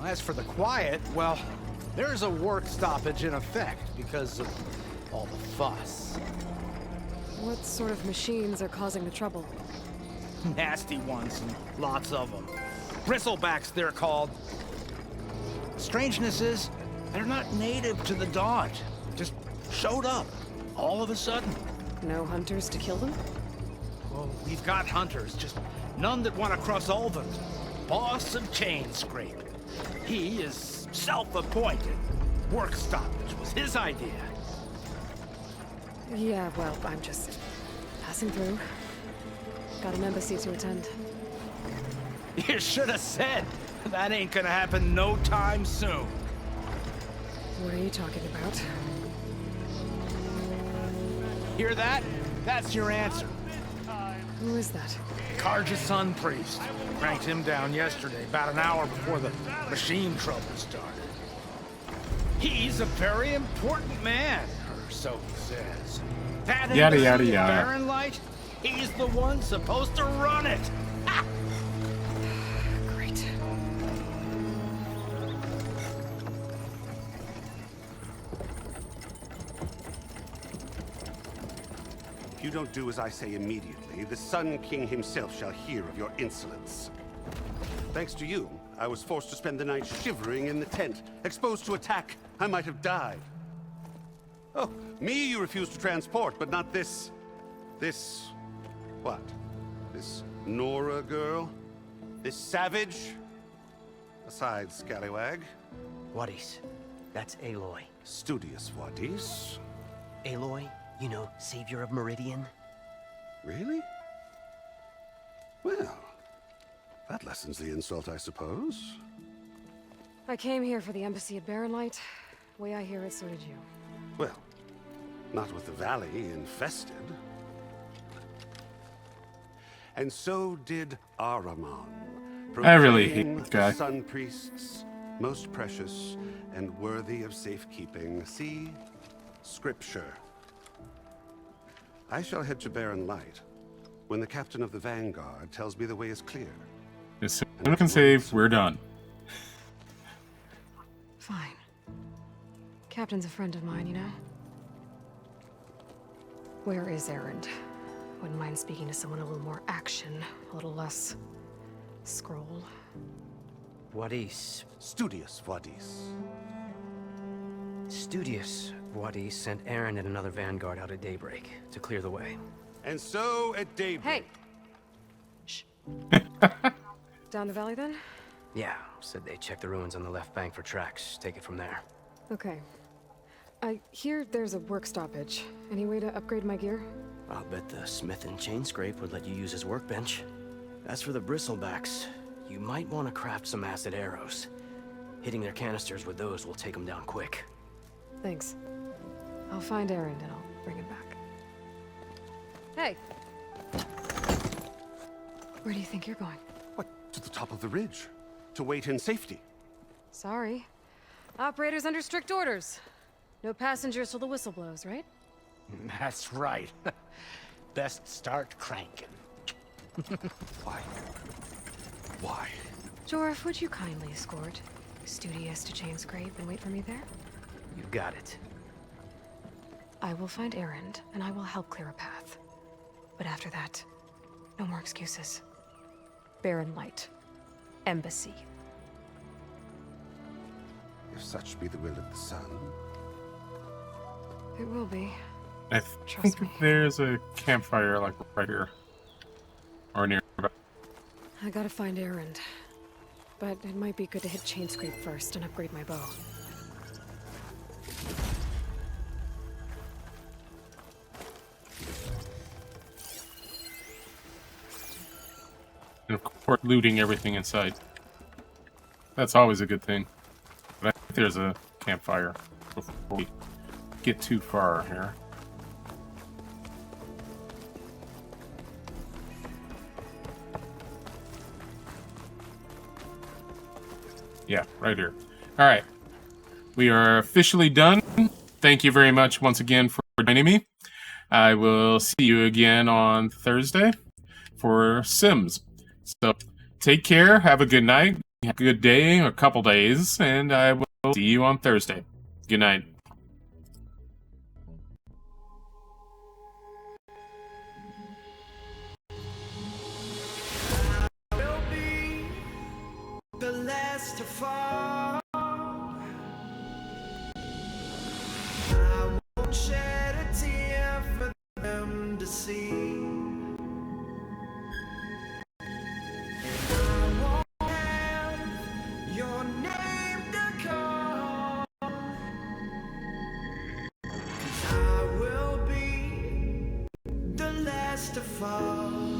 As for the quiet, well, there's a work stoppage in effect because of all the fuss. What sort of machines are causing the trouble? Nasty ones, and lots of them. Bristlebacks, they're called. Strangeness is, they're not native to the Daunt. Just showed up, all of a sudden. No hunters to kill them? Well, we've got hunters, just none that want to cross over. Boss of Chainscrape. He is self-appointed. Work stoppage was his idea. Yeah, well, I'm just passing through. Got an embassy to attend. You should have said. That ain't gonna happen no time soon. What are you talking about? Hear that? That's your answer. Who is that? Karja's son priest. Cranked him down yesterday, about an hour before the machine trouble started. He's a very important man, or so he says. That Yada, yada, embassy at yada. Barren Light, he's the one supposed to run it. Great. If you don't do as I say immediately, the Sun King himself shall hear of your insolence. Thanks to you, I was forced to spend the night shivering in the tent, exposed to attack. I might have died. Oh, me you refuse to transport, but not this... what? This Nora girl? This savage? Aside, scallywag. Wadis. That's Aloy. Studious Wadis. Aloy, you know, savior of Meridian. Really? Well, that lessens the insult, I suppose. I came here for the embassy at Barren Light. Way I hear it, so did you. Well, not with the valley infested. And so did Ahriman. I really hate proclaiming this guy. Sun priests, most precious and worthy of safekeeping. See? Scripture. I shall head to Barren Light when the captain of the Vanguard tells me the way is clear. As soon as we can save, we're done. Fine. Captain's a friend of mine, you know? Where is Erend? Wouldn't mind speaking to someone a little more action, a little less... scroll. Wadis. Studious Wadis. Studious Wadis sent Aaron and another vanguard out at daybreak to clear the way. And so at daybreak... Hey! Shh. Down the valley, then? Yeah, said they checked the ruins on the left bank for tracks. Take it from there. Okay. I hear there's a work stoppage. Any way to upgrade my gear? I'll bet the smith in Chainscrape would let you use his workbench. As for the bristlebacks, you might want to craft some acid arrows. Hitting their canisters with those will take them down quick. Thanks. I'll find Erend and I'll bring him back. Hey! Where do you think you're going? What? To the top of the ridge. To wait in safety. Sorry. Operator's under strict orders. No passengers till the whistle blows, right? That's right. Best start cranking. Why? Why? Jorf, would you kindly escort Studious to Chainscrape and wait for me there? You got it. I will find Erend, and I will help clear a path. But after that, no more excuses. Barren Light. Embassy. If such be the will of the sun. It will be. I think there's a campfire, like, right here. Or nearby. I gotta find Erend. But it might be good to hit Chainscrape first and upgrade my bow. And of course, looting everything in sight. That's always a good thing. But I think there's a campfire before we get too far here. Yeah, right here. All right. We are officially done. Thank you very much once again for joining me. I will see you again on Thursday for Sims. So take care, have a good night, have a good day, a couple days, and I will see you on Thursday. Good night. The last to fall. I won't shed a tear for them to see. I won't have your name to call. 'Cause I will be the last to fall.